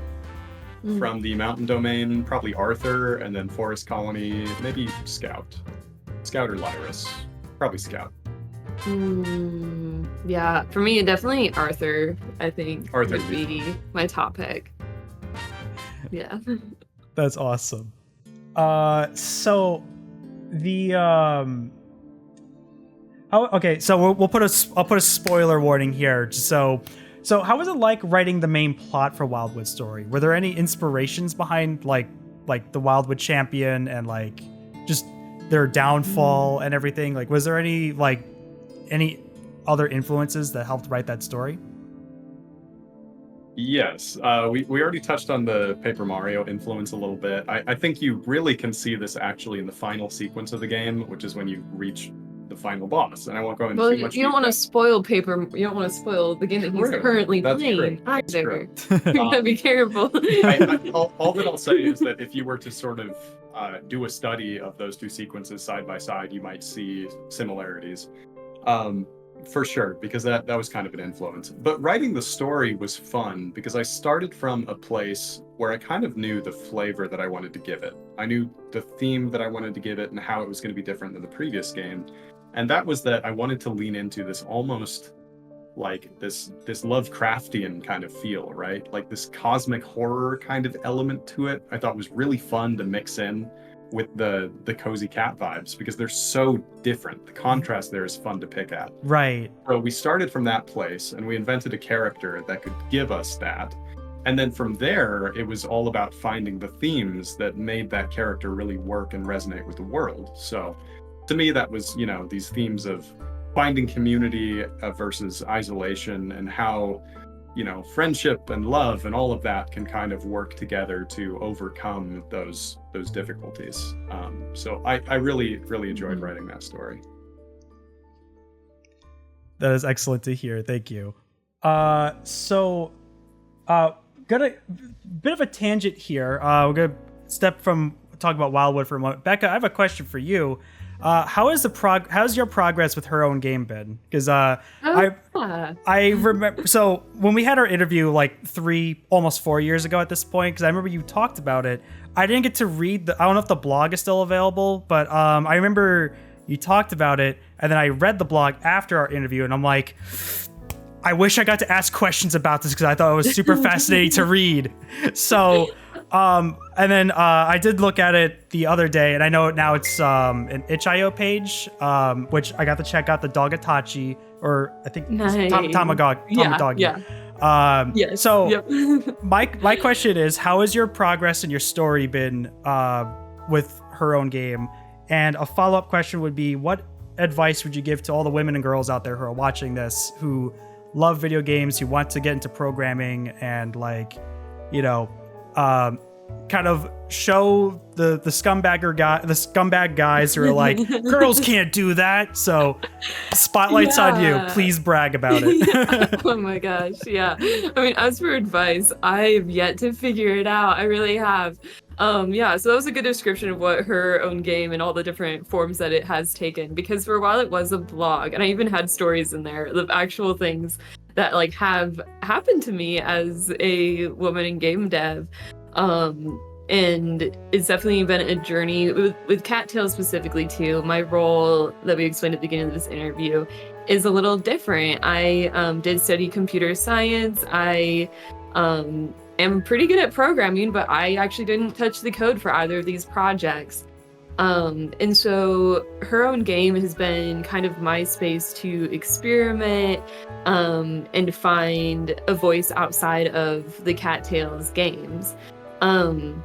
From the Mountain Domain, probably Arthur, and then Forest colony, maybe Scout. Scout or Lyris. Probably Scout. Yeah, for me, definitely Arthur, I think, Arthur would be my top pick. Yeah. That's awesome. So the Oh, okay. So I'll put a spoiler warning here. So how was it like writing the main plot for Wildwood Story? Were there any inspirations behind like the Wildwood champion and like just their downfall and everything? Like, was there any other influences that helped write that story? Yes, we already touched on the Paper Mario influence a little bit. I think you really can see this actually in the final sequence of the game, which is when you reach the final boss. And I won't go into too much. You don't want to spoil You don't want to spoil the game that he's currently playing either. You gotta be careful. All that I'll say is that if you were to sort of do a study of those two sequences side by side, you might see similarities. For sure, because that was kind of an influence. But writing the story was fun because I started from a place where I kind of knew the flavor that I wanted to give it. I knew the theme that I wanted to give it and how it was going to be different than the previous game. And that was that I wanted to lean into this almost like this Lovecraftian kind of feel, right? Like this cosmic horror kind of element to it. I thought was really fun to mix in with the cozy cat vibes because they're so different. The contrast there is fun to pick at. Right. So we started from that place and we invented a character that could give us that. And then from there, it was all about finding the themes that made that character really work and resonate with the world. So to me, that was, these themes of finding community versus isolation and how, friendship and love and all of that can kind of work together to overcome those difficulties. So I really, really enjoyed writing that story. That is excellent to hear. Thank you. So got a bit of a tangent here. We're gonna step from talking about Wildwood for a moment. Beka, I have a question for you. How's your progress with Her Own Game been? Because I remember, so when we had our interview like almost 4 years ago at this point, because I remember you talked about it. I didn't get to read I don't know if the blog is still available, but I remember you talked about it, and then I read the blog after our interview, and I'm like, I wish I got to ask questions about this because I thought it was super fascinating to read. So. And then I did look at it the other day, and I know now it's an itch.io page, which I got to check out the Dogatachi, or I think Tamagog. Yeah. Yes. So yep. my question is, how has your progress and your story been with Her Own Game? And a follow-up question would be, what advice would you give to all the women and girls out there who are watching this, who love video games, who want to get into programming and kind of show the scumbag guys who are like, girls can't do that. So spotlight's on you. Please brag about it. Oh my gosh. Yeah. I mean, as for advice, I've yet to figure it out. I really have. So that was a good description of what Her Own Game and all the different forms that it has taken, because for a while it was a blog, and I even had stories in there of actual things that like have happened to me as a woman in game dev. And it's definitely been a journey with Cattails specifically too. My role that we explained at the beginning of this interview is a little different. I did study computer science. I am pretty good at programming, but I actually didn't touch the code for either of these projects. And so Her Own Game has been kind of my space to experiment and find a voice outside of the Cattails games. So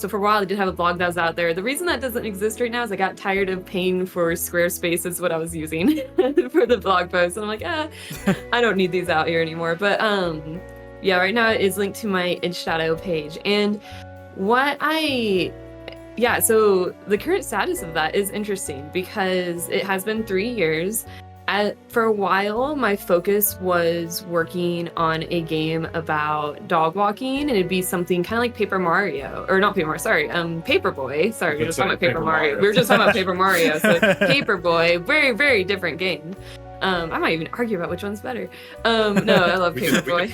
for a while I did have a blog that was out there. The reason that doesn't exist right now is I got tired of paying for Squarespace is what I was using for the blog posts. And I'm like, I don't need these out here anymore. But right now it is linked to my itch.io page. And so the current status of that is interesting because it has been 3 years. For a while, my focus was working on a game about dog walking, and it'd be something kind of like Paper Mario, or not Paper Mario, sorry, Paperboy. Sorry, we were just talking about Paper Mario. We were just talking about Paper Mario, so Paperboy, very, very different game. I might even argue about which one's better. No, I love Paperboy.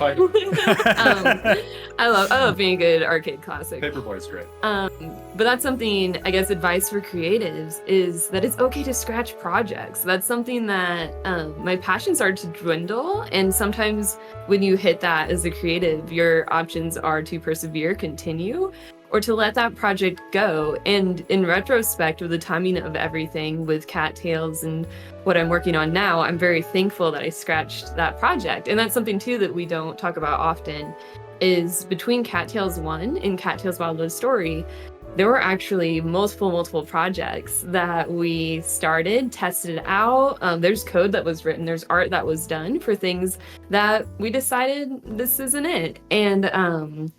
I love being a good arcade classic. Paperboy's great. But that's something, I guess, advice for creatives is that it's okay to scratch projects. That's something that my passion started to dwindle, and sometimes when you hit that as a creative, your options are to persevere, continue, or to let that project go. And in retrospect, with the timing of everything with Cattails and what I'm working on now, I'm very thankful that I scratched that project. And that's something too that we don't talk about often, is between Cattails 1 and Cattails Wildwood Story, there were actually multiple projects that we started, tested out. There's code that was written, there's art that was done for things that we decided this isn't it. And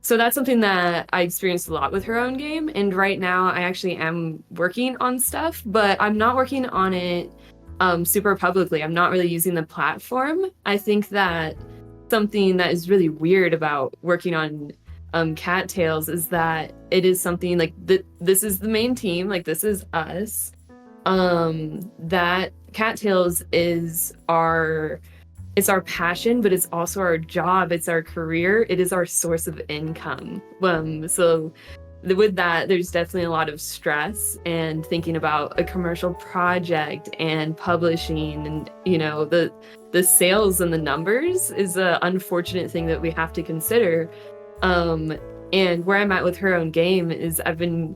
so that's something that I experienced a lot with Her Own Game. And right now I actually am working on stuff, but I'm not working on it super publicly. I'm not really using the platform. I think that something that is really weird about working on Cattails is that it is something like this is the main team, like this is us. That Cattails is it's our passion, but it's also our job, it's our career, it is our source of income. So with that, there's definitely a lot of stress and thinking about a commercial project and publishing, and the sales and the numbers is an unfortunate thing that we have to consider. And where I'm at with Her Own Game is I've been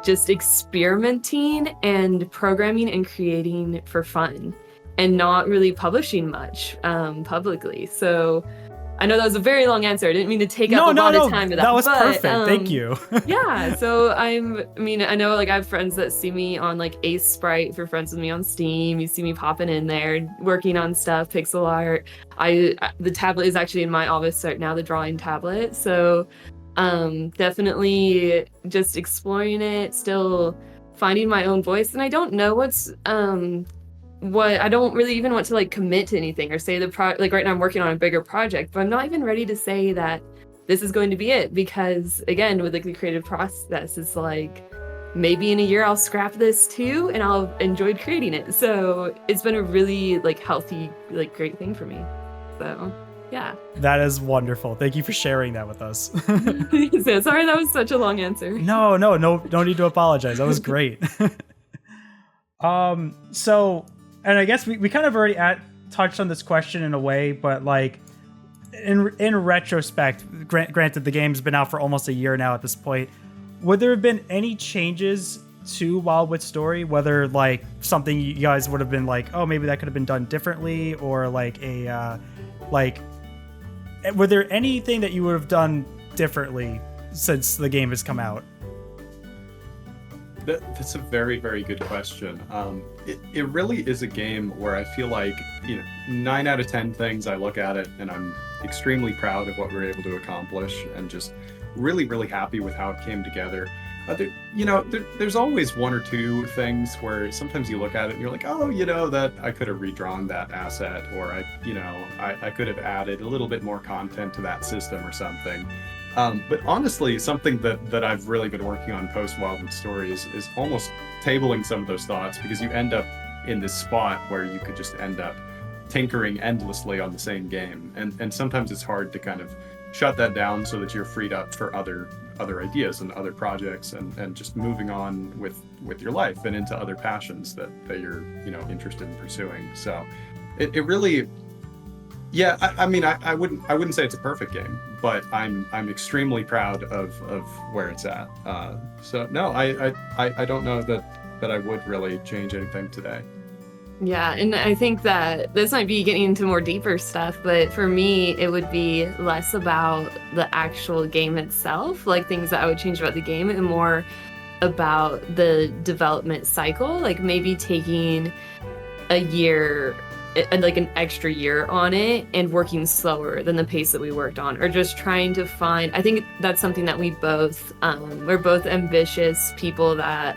just experimenting and programming and creating for fun and not really publishing much publicly. So I know that was a very long answer. I didn't mean to take up a lot of time with that. That was perfect. Thank you. Yeah. So I know like I have friends that see me on like Ace Sprite, if you're friends with me on Steam, you see me popping in there, working on stuff, pixel art. The tablet is actually in my office right now, the drawing tablet. So definitely just exploring it, still finding my own voice. And I don't know what I don't really even want to like commit to anything or say like right now I'm working on a bigger project, but I'm not even ready to say that this is going to be it, because again, with like the creative process, it's like maybe in a year I'll scrap this too and I'll enjoy creating it. So it's been a really like healthy, like great thing for me. So yeah. That is wonderful. Thank you for sharing that with us. So sorry that was such a long answer. No need to apologize. That was great. So, and I guess we kind of already touched on this question in a way, but like in retrospect, granted the game's been out for almost a year now at this point, would there have been any changes to Wildwood Story, whether like something you guys would have been like, oh, maybe that could have been done differently, or like were there anything that you would have done differently since the game has come out? That's a very, very good question. It really is a game where I feel like, 9 out of 10 things I look at it and I'm extremely proud of what we're able to accomplish and just really, really happy with how it came together. There's always 1 or 2 things where sometimes you look at it and you're like, oh, that I could have redrawn that asset, or I could have added a little bit more content to that system or something. But honestly, something that I've really been working on post Wildwood Story is almost tabling some of those thoughts, because you end up in this spot where you could just end up tinkering endlessly on the same game. And sometimes it's hard to kind of shut that down so that you're freed up for other ideas and other projects and just moving on with your life and into other passions that you're, interested in pursuing. So it really, yeah, I wouldn't say it's a perfect game, but I'm extremely proud of where it's at. So no, I don't know that I would really change anything today. Yeah, and I think that this might be getting into more deeper stuff, but for me, it would be less about the actual game itself, like things that I would change about the game, and more about the development cycle, like maybe taking a year, like an extra year on it and working slower than the pace that we worked on, or just trying to find, I think that's something that we're both ambitious people that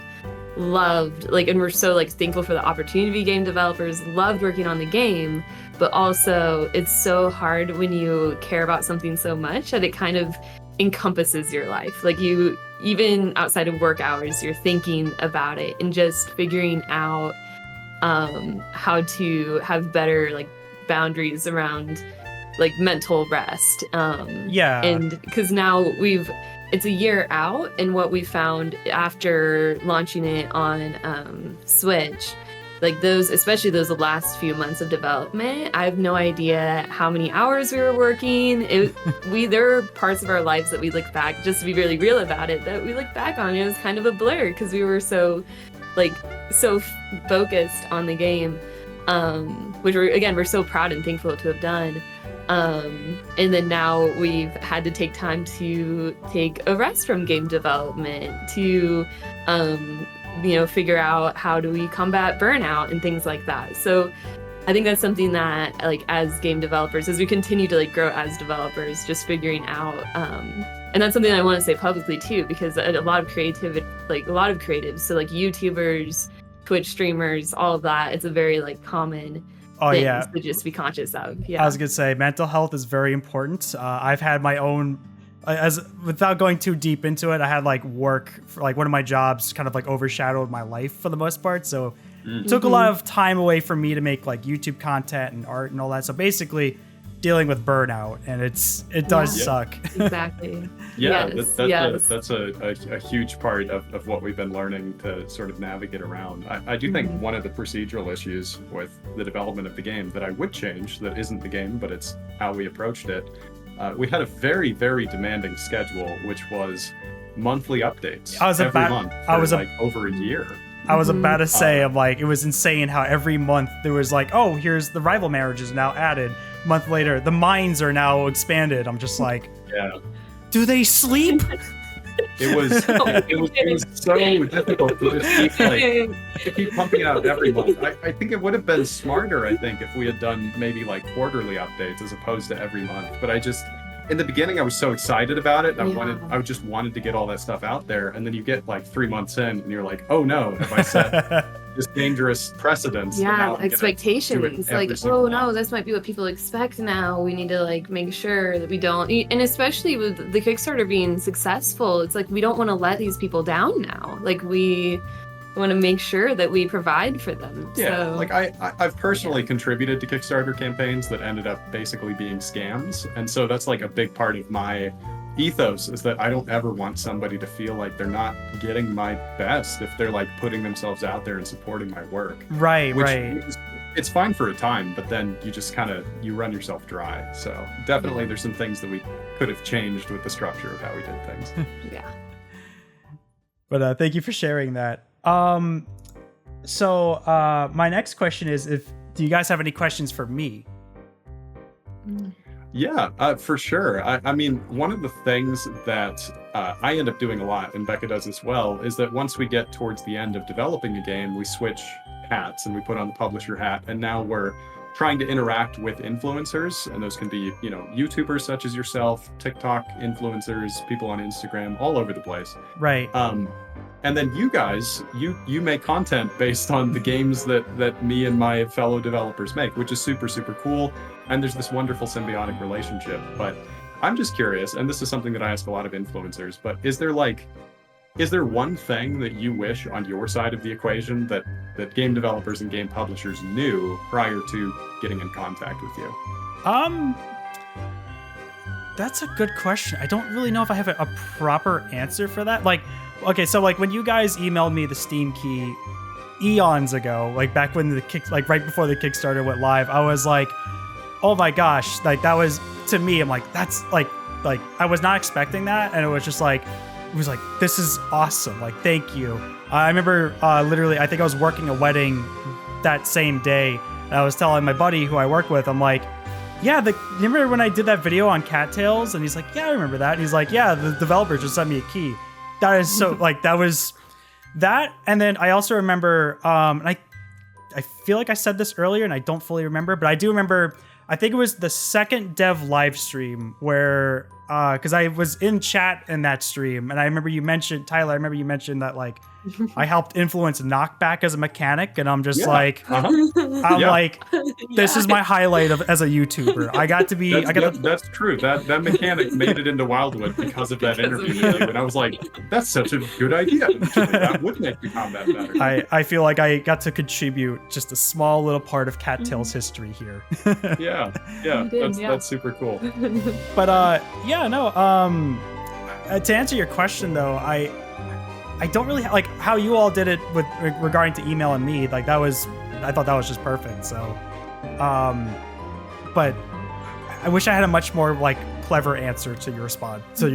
loved, like, and we're so like thankful for the opportunity to be game developers, loved working on the game, but also it's so hard when you care about something so much that it kind of encompasses your life. Like, you, even outside of work hours, you're thinking about it and just figuring out how to have better like boundaries around like mental rest. And because now it's a year out, and what we found after launching it on Switch, like those, especially those last few months of development, I have no idea how many hours we were working. There are parts of our lives that we look back, just to be really real about it, that we look back on. It was kind of a blur because we were so focused on the game, which we're so proud and thankful to have done. And then now we've had to take time to take a rest from game development to, figure out how do we combat burnout and things like that. So I think that's something that, like, as game developers, as we continue to grow as developers, just figuring out, and that's something I want to say publicly too, because a lot of creatives, so like YouTubers, Twitch streamers, all of that, it's a very common things to just be conscious of. Yeah, I was gonna say mental health is very important. I've had my own, without going too deep into it, I had work for one of my jobs kind of overshadowed my life for the most part, so it took a lot of time away from me to make YouTube content and art and all that. So basically dealing with burnout, and it does suck. Exactly. Yeah, that's a huge part of what we've been learning to sort of navigate around. I do think one of the procedural issues with the development of the game that I would change, that isn't the game, but it's how we approached it. We had a very, very demanding schedule, which was monthly updates every month for over a year. I was about to say, it was insane how every month there was here's the rival marriages now added. A month later, the mines are now expanded. I'm just do they sleep? It was so difficult to just keep pumping it out every month. I think it would have been smarter, if we had done maybe quarterly updates as opposed to every month. But in the beginning, I was so excited about it. I just wanted to get all that stuff out there. And then you get 3 months in and you're like, oh no, have I set this dangerous precedence? Yeah, expectations. No, this might be what people expect now. We need to make sure that we don't, and especially with the Kickstarter being successful, it's we don't want to let these people down now. We want to make sure that we provide for them. Yeah, so. I've personally contributed to Kickstarter campaigns that ended up basically being scams, and so that's a big part of my ethos, is that I don't ever want somebody to feel like they're not getting my best if they're putting themselves out there and supporting my work. Right. It's fine for a time, but then you just you run yourself dry. So definitely there's some things that we could have changed with the structure of how we did things. Yeah. But thank you for sharing that. So my next question is, do you guys have any questions for me? Yeah, for sure. I mean, one of the things that I end up doing a lot, and Beka does as well, is that once we get towards the end of developing a game, we switch hats and we put on the publisher hat, and now we're trying to interact with influencers, and those can be, YouTubers such as yourself, TikTok influencers, people on Instagram, all over the place. Right. And then you guys, you make content based on the games that me and my fellow developers make, which is super, super cool. And there's this wonderful symbiotic relationship. But I'm just curious, and this is something that I ask a lot of influencers, but is there one thing that you wish on your side of the equation that game developers and game publishers knew prior to getting in contact with you? That's a good question. I don't really know if I have a proper answer for that. Okay, so when you guys emailed me the Steam key eons ago, back when right before the Kickstarter went live, I was oh my gosh, that was, to me, I'm that's I was not expecting that, and it was just this is awesome. Thank you. I remember literally, I think I was working a wedding that same day, and I was telling my buddy who I work with, I'm yeah, you remember when I did that video on Cattails? And he's yeah, I remember that. And he's yeah, the developer just sent me a key. That is so, that was that. And then I also remember, and I feel like I said this earlier and I don't fully remember, but I do remember, I think it was the second dev live stream where, because I was in chat in that stream, and I remember you mentioned, Tyler, I remember you mentioned that I helped influence Knockback as a mechanic, and I'm just this is my highlight as a YouTuber. I got to be. That's true. That mechanic made it into Wildwood because of that interview with you, and I was that's such a good idea. That would make the combat better. I feel like I got to contribute just a small little part of Cattails history here. That's super cool. But to answer your question though, I don't really how you all did it with regarding to email and me. That I thought that was just perfect. So, but I wish I had a much more like clever answer to your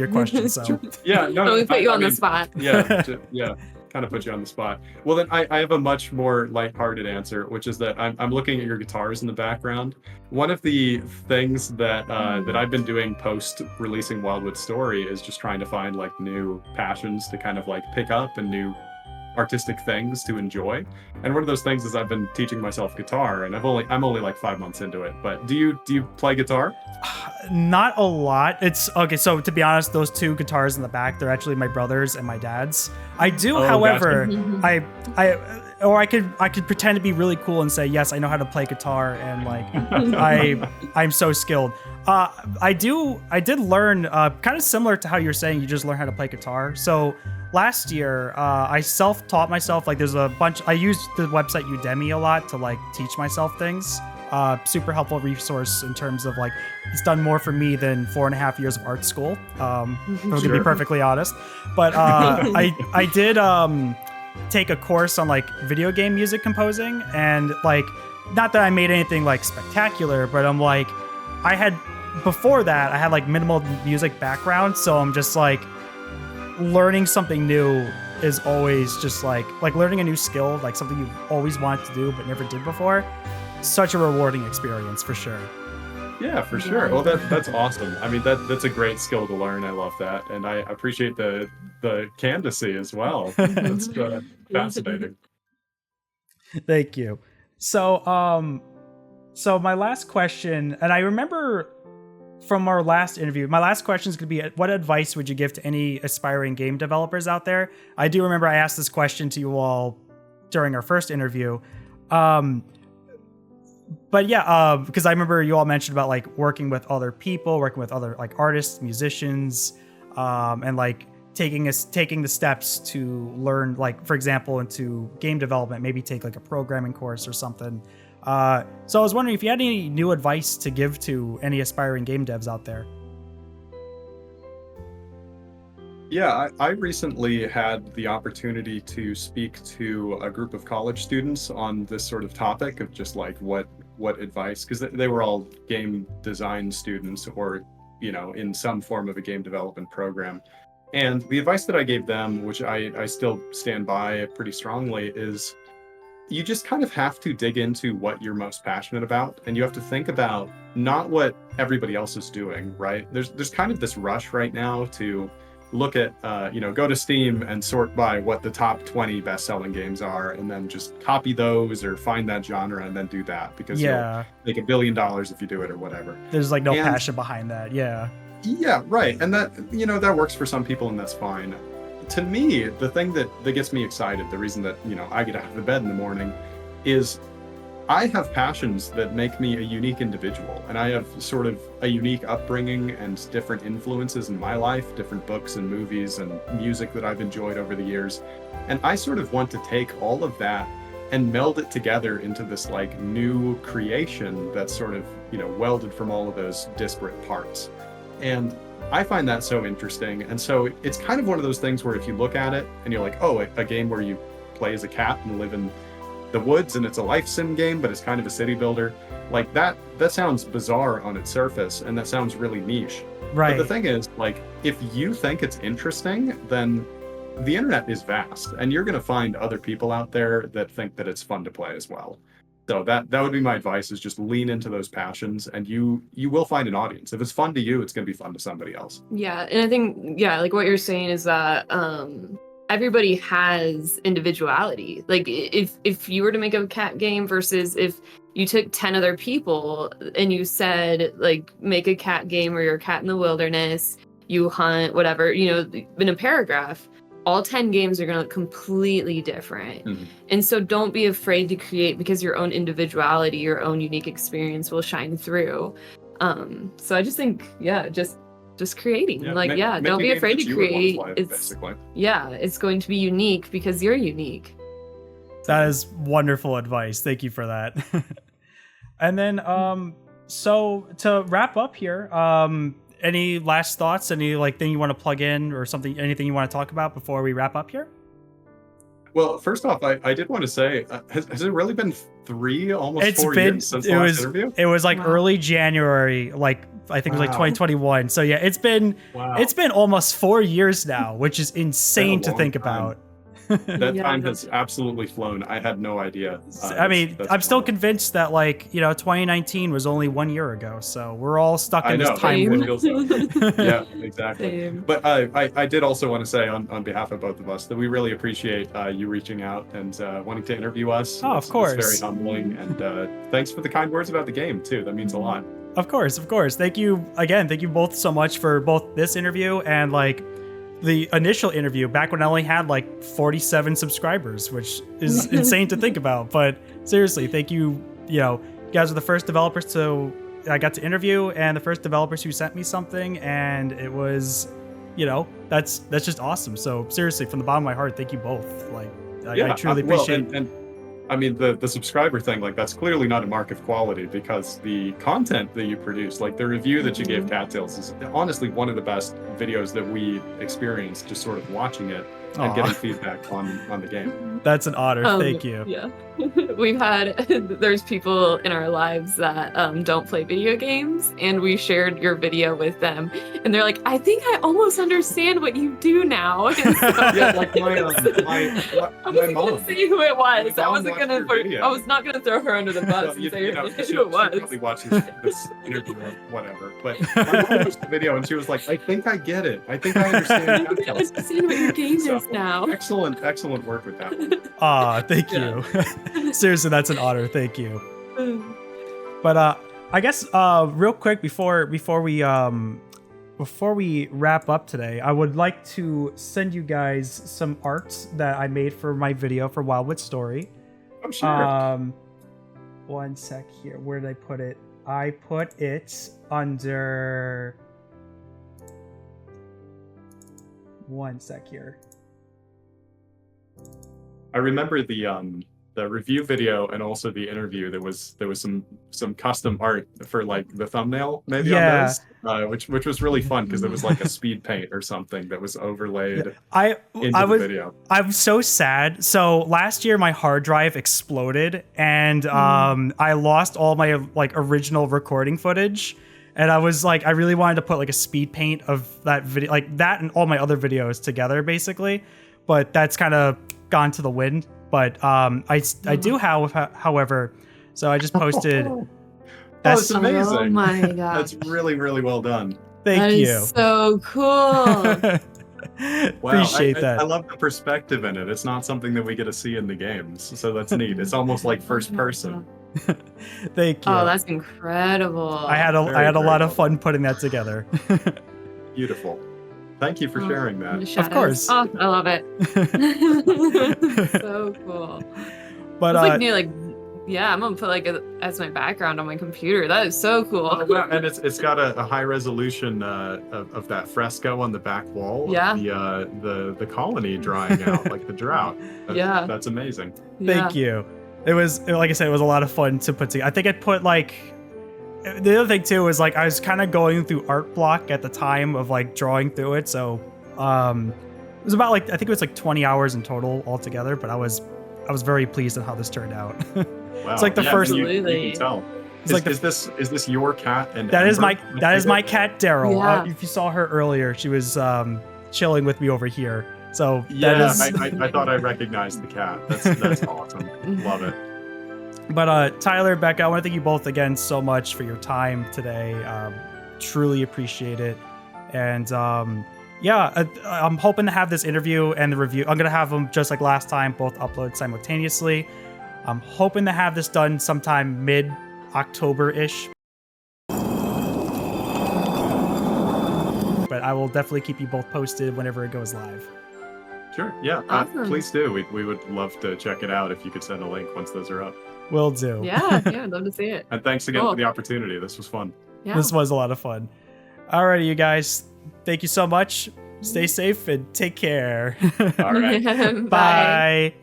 question. So Yeah, no, we put you on the mean, spot. Yeah, kind of put you on the spot. Well, then I have a much more lighthearted answer, which is that I'm looking at your guitars in the background. One of the things that that I've been doing post releasing Wildwood Story is just trying to find like new passions to kind of like pick up and new artistic things to enjoy. And one of those things is I've been teaching myself guitar, and I'm only like 5 months into it. But do you play guitar? Not a lot. It's okay. So to be honest, those two guitars in the back, they're actually my brother's and my dad's. I do, however, gotcha. I could pretend to be really cool and say, yes, I know how to play guitar, and like I'm so skilled. I did learn kind of similar to how you're saying you just learn how to play guitar. So last year, I self-taught myself. Like there's a bunch. I used the website Udemy a lot to like teach myself things. Super helpful resource in terms of like it's done more for me than 4.5 years of art school. To be perfectly honest, but I did take a course on like video game music composing, and like not that I made anything like spectacular, but I'm like before that I had like minimal music background, so I'm just like learning something new is always just like learning a new skill, like something you've always wanted to do but never did before. Such a rewarding experience for sure. Yeah, for sure. Well, that's awesome. I mean, that's a great skill to learn. I love that, and I appreciate the candidacy as well. That's fascinating. Thank you. So, so my last question, and I remember from our last interview, my last question is going to be, what advice would you give to any aspiring game developers out there? I do remember I asked this question to you all during our first interview. But yeah, because I remember you all mentioned about like working with other people, working with other like artists, musicians, and like taking the steps to learn, like for example, into game development, maybe take like a programming course or something. So I was wondering if you had any new advice to give to any aspiring game devs out there. Yeah, I recently had the opportunity to speak to a group of college students on this sort of topic of just like what advice, because they were all game design students or, you know, in some form of a game development program. And the advice that I gave them, which I still stand by pretty strongly, is you just kind of have to dig into what you're most passionate about, and you have to think about not what everybody else is doing, right? There's kind of this rush right now to look at, go to Steam and sort by what the top 20 best-selling games are, and then just copy those or find that genre and then do that, because you'll make $1 billion if you do it or whatever. There's like no passion behind that. Yeah, right. And that, that works for some people, and that's fine. To me, the thing that gets me excited, the reason that, I get out of bed in the morning, is I have passions that make me a unique individual, and I have sort of a unique upbringing and different influences in my life, different books and movies and music that I've enjoyed over the years. And I sort of want to take all of that and meld it together into this like new creation that's sort of, welded from all of those disparate parts. And I find that so interesting. And so it's kind of one of those things where if you look at it and you're like, oh, a game where you play as a cat and live in the woods and it's a life sim game, but it's kind of a city builder, like that sounds bizarre on its surface, and that sounds really niche. Right. But the thing is, like, if you think it's interesting, then the internet is vast, and you're going to find other people out there that think that it's fun to play as well. So that would be my advice, is just lean into those passions, and you will find an audience. If it's fun to you, it's going to be fun to somebody else. Yeah, and I think, like what you're saying is that everybody has individuality. Like if you were to make a cat game versus if you took 10 other people and you said, like, make a cat game where you're a cat in the wilderness, you hunt, whatever, in a paragraph, all 10 games are going to look completely different. Mm-hmm. And so don't be afraid to create, because your own individuality, your own unique experience will shine through. So I just think, just creating, don't be afraid to create. It's going to be unique because you're unique. That is wonderful advice. Thank you for that. And then, so to wrap up here, any last thoughts? Any thing you want to plug in or something? Anything you want to talk about before we wrap up here? Well, first off, I did want to say, has it really been almost It's 4 been years since the last interview? it was like Wow. early January, like I think it was like Wow. 2021. So yeah, it's been almost 4 years now, which is insane to long think time. about. That Yeah, time that's- has absolutely flown. I had no idea. I mean, That's I'm still wild. convinced that 2019 was only 1 year ago. So we're all stuck I in this know. time Same. It loop. feels like- yeah, exactly. Same. But I did also want to say on behalf of both of us that we really appreciate you reaching out and wanting to interview us. Oh, of course. It's very humbling, and thanks for the kind words about the game too. That means a lot. Of course. Thank you again. Thank you both so much for both this interview and the initial interview back when I only had 47 subscribers, which is insane to think about. But seriously, thank you. You guys are the first developers I got to interview and the first developers who sent me something, and it was, that's just awesome. So seriously, from the bottom of my heart, thank you both. I truly appreciate. And I mean, the subscriber thing, that's clearly not a mark of quality, because the content that you produce, the review that you gave Cattails, is honestly one of the best videos that we experienced, just sort of watching it and Aw. getting feedback on the game. That's an honor. Thank you. Yeah. We've there's people in our lives that don't play video games, and we shared your video with them, and they're like, I think I almost understand what you do now. And so, Yeah, my I wasn't mom. gonna say who it was. My I mom wasn't watched gonna. your video. I was not gonna throw her under the bus and say she who it was. probably watches this interview or whatever. But my mom watched the video and she was like, I think I get it. I think I understand. I Cattails." understand what your game So, is now. Excellent work with that one. Thank you. Seriously, that's an honor. Thank you. But I guess real quick before we wrap up today, I would like to send you guys some art that I made for my video for Wildwood Story. I'm sure. One sec here. Where did I put it? I put it under. One sec here. I remember the review video and also the interview. There was some custom art for the thumbnail maybe Yeah. on those, which was really fun because there was a speed paint or something that was overlaid into I the was video. I'm so sad. So last year my hard drive exploded and I lost all my original recording footage. And I was I really wanted to put a speed paint of that video, that and all my other videos together, basically. But that's kind of gone to the wind. But I do have, however, so I just posted. That's amazing. Oh my god. That's really, really well done. Thank you. So cool. Wow, Appreciate I that. love the perspective in it. It's not something that we get to see in the games, so that's neat. It's almost like first person. Thank you. Oh, that's incredible. I had a Very, lot very of fun putting that together. Beautiful. Thank you for sharing The that. shadows. course. Oh, I love it. So cool. But It's yeah, I'm gonna put as my background on my computer. That is so cool. Oh, wow. And it's got a high resolution of that fresco on the back wall. Yeah. The colony drying out, the drought. Yeah. That's amazing. thank you. It was, like I said, it was a lot of fun to put together. I think I'd put the other thing too was I was kind of going through art block at the time of drawing through it. So it was about I think it was 20 hours in total altogether. But I was very pleased on how this turned out. Wow. It's the first. You Absolutely. can tell. It's Is this your cat? And That is Amber? my cat Daryl. Yeah. If you saw her earlier, she was chilling with me over here. So Yeah, that is. I thought I recognized the cat. That's awesome. Love it. But Tyler, Beka, I want to thank you both again so much for your time today. Truly appreciate it. And I'm hoping to have this interview and the review. I'm gonna have them just like last time, both upload simultaneously. I'm hoping to have this done sometime mid-October-ish. But I will definitely keep you both posted whenever it goes live. Sure. Yeah. Awesome. Please do. We would love to check it out if you could send a link once those are up. Will do. Yeah, I'd love to see it. And thanks again Cool. for the opportunity. This was fun. Yeah. This was a lot of fun. Alrighty, you guys. Thank you so much. Stay safe and take care. All right. Bye.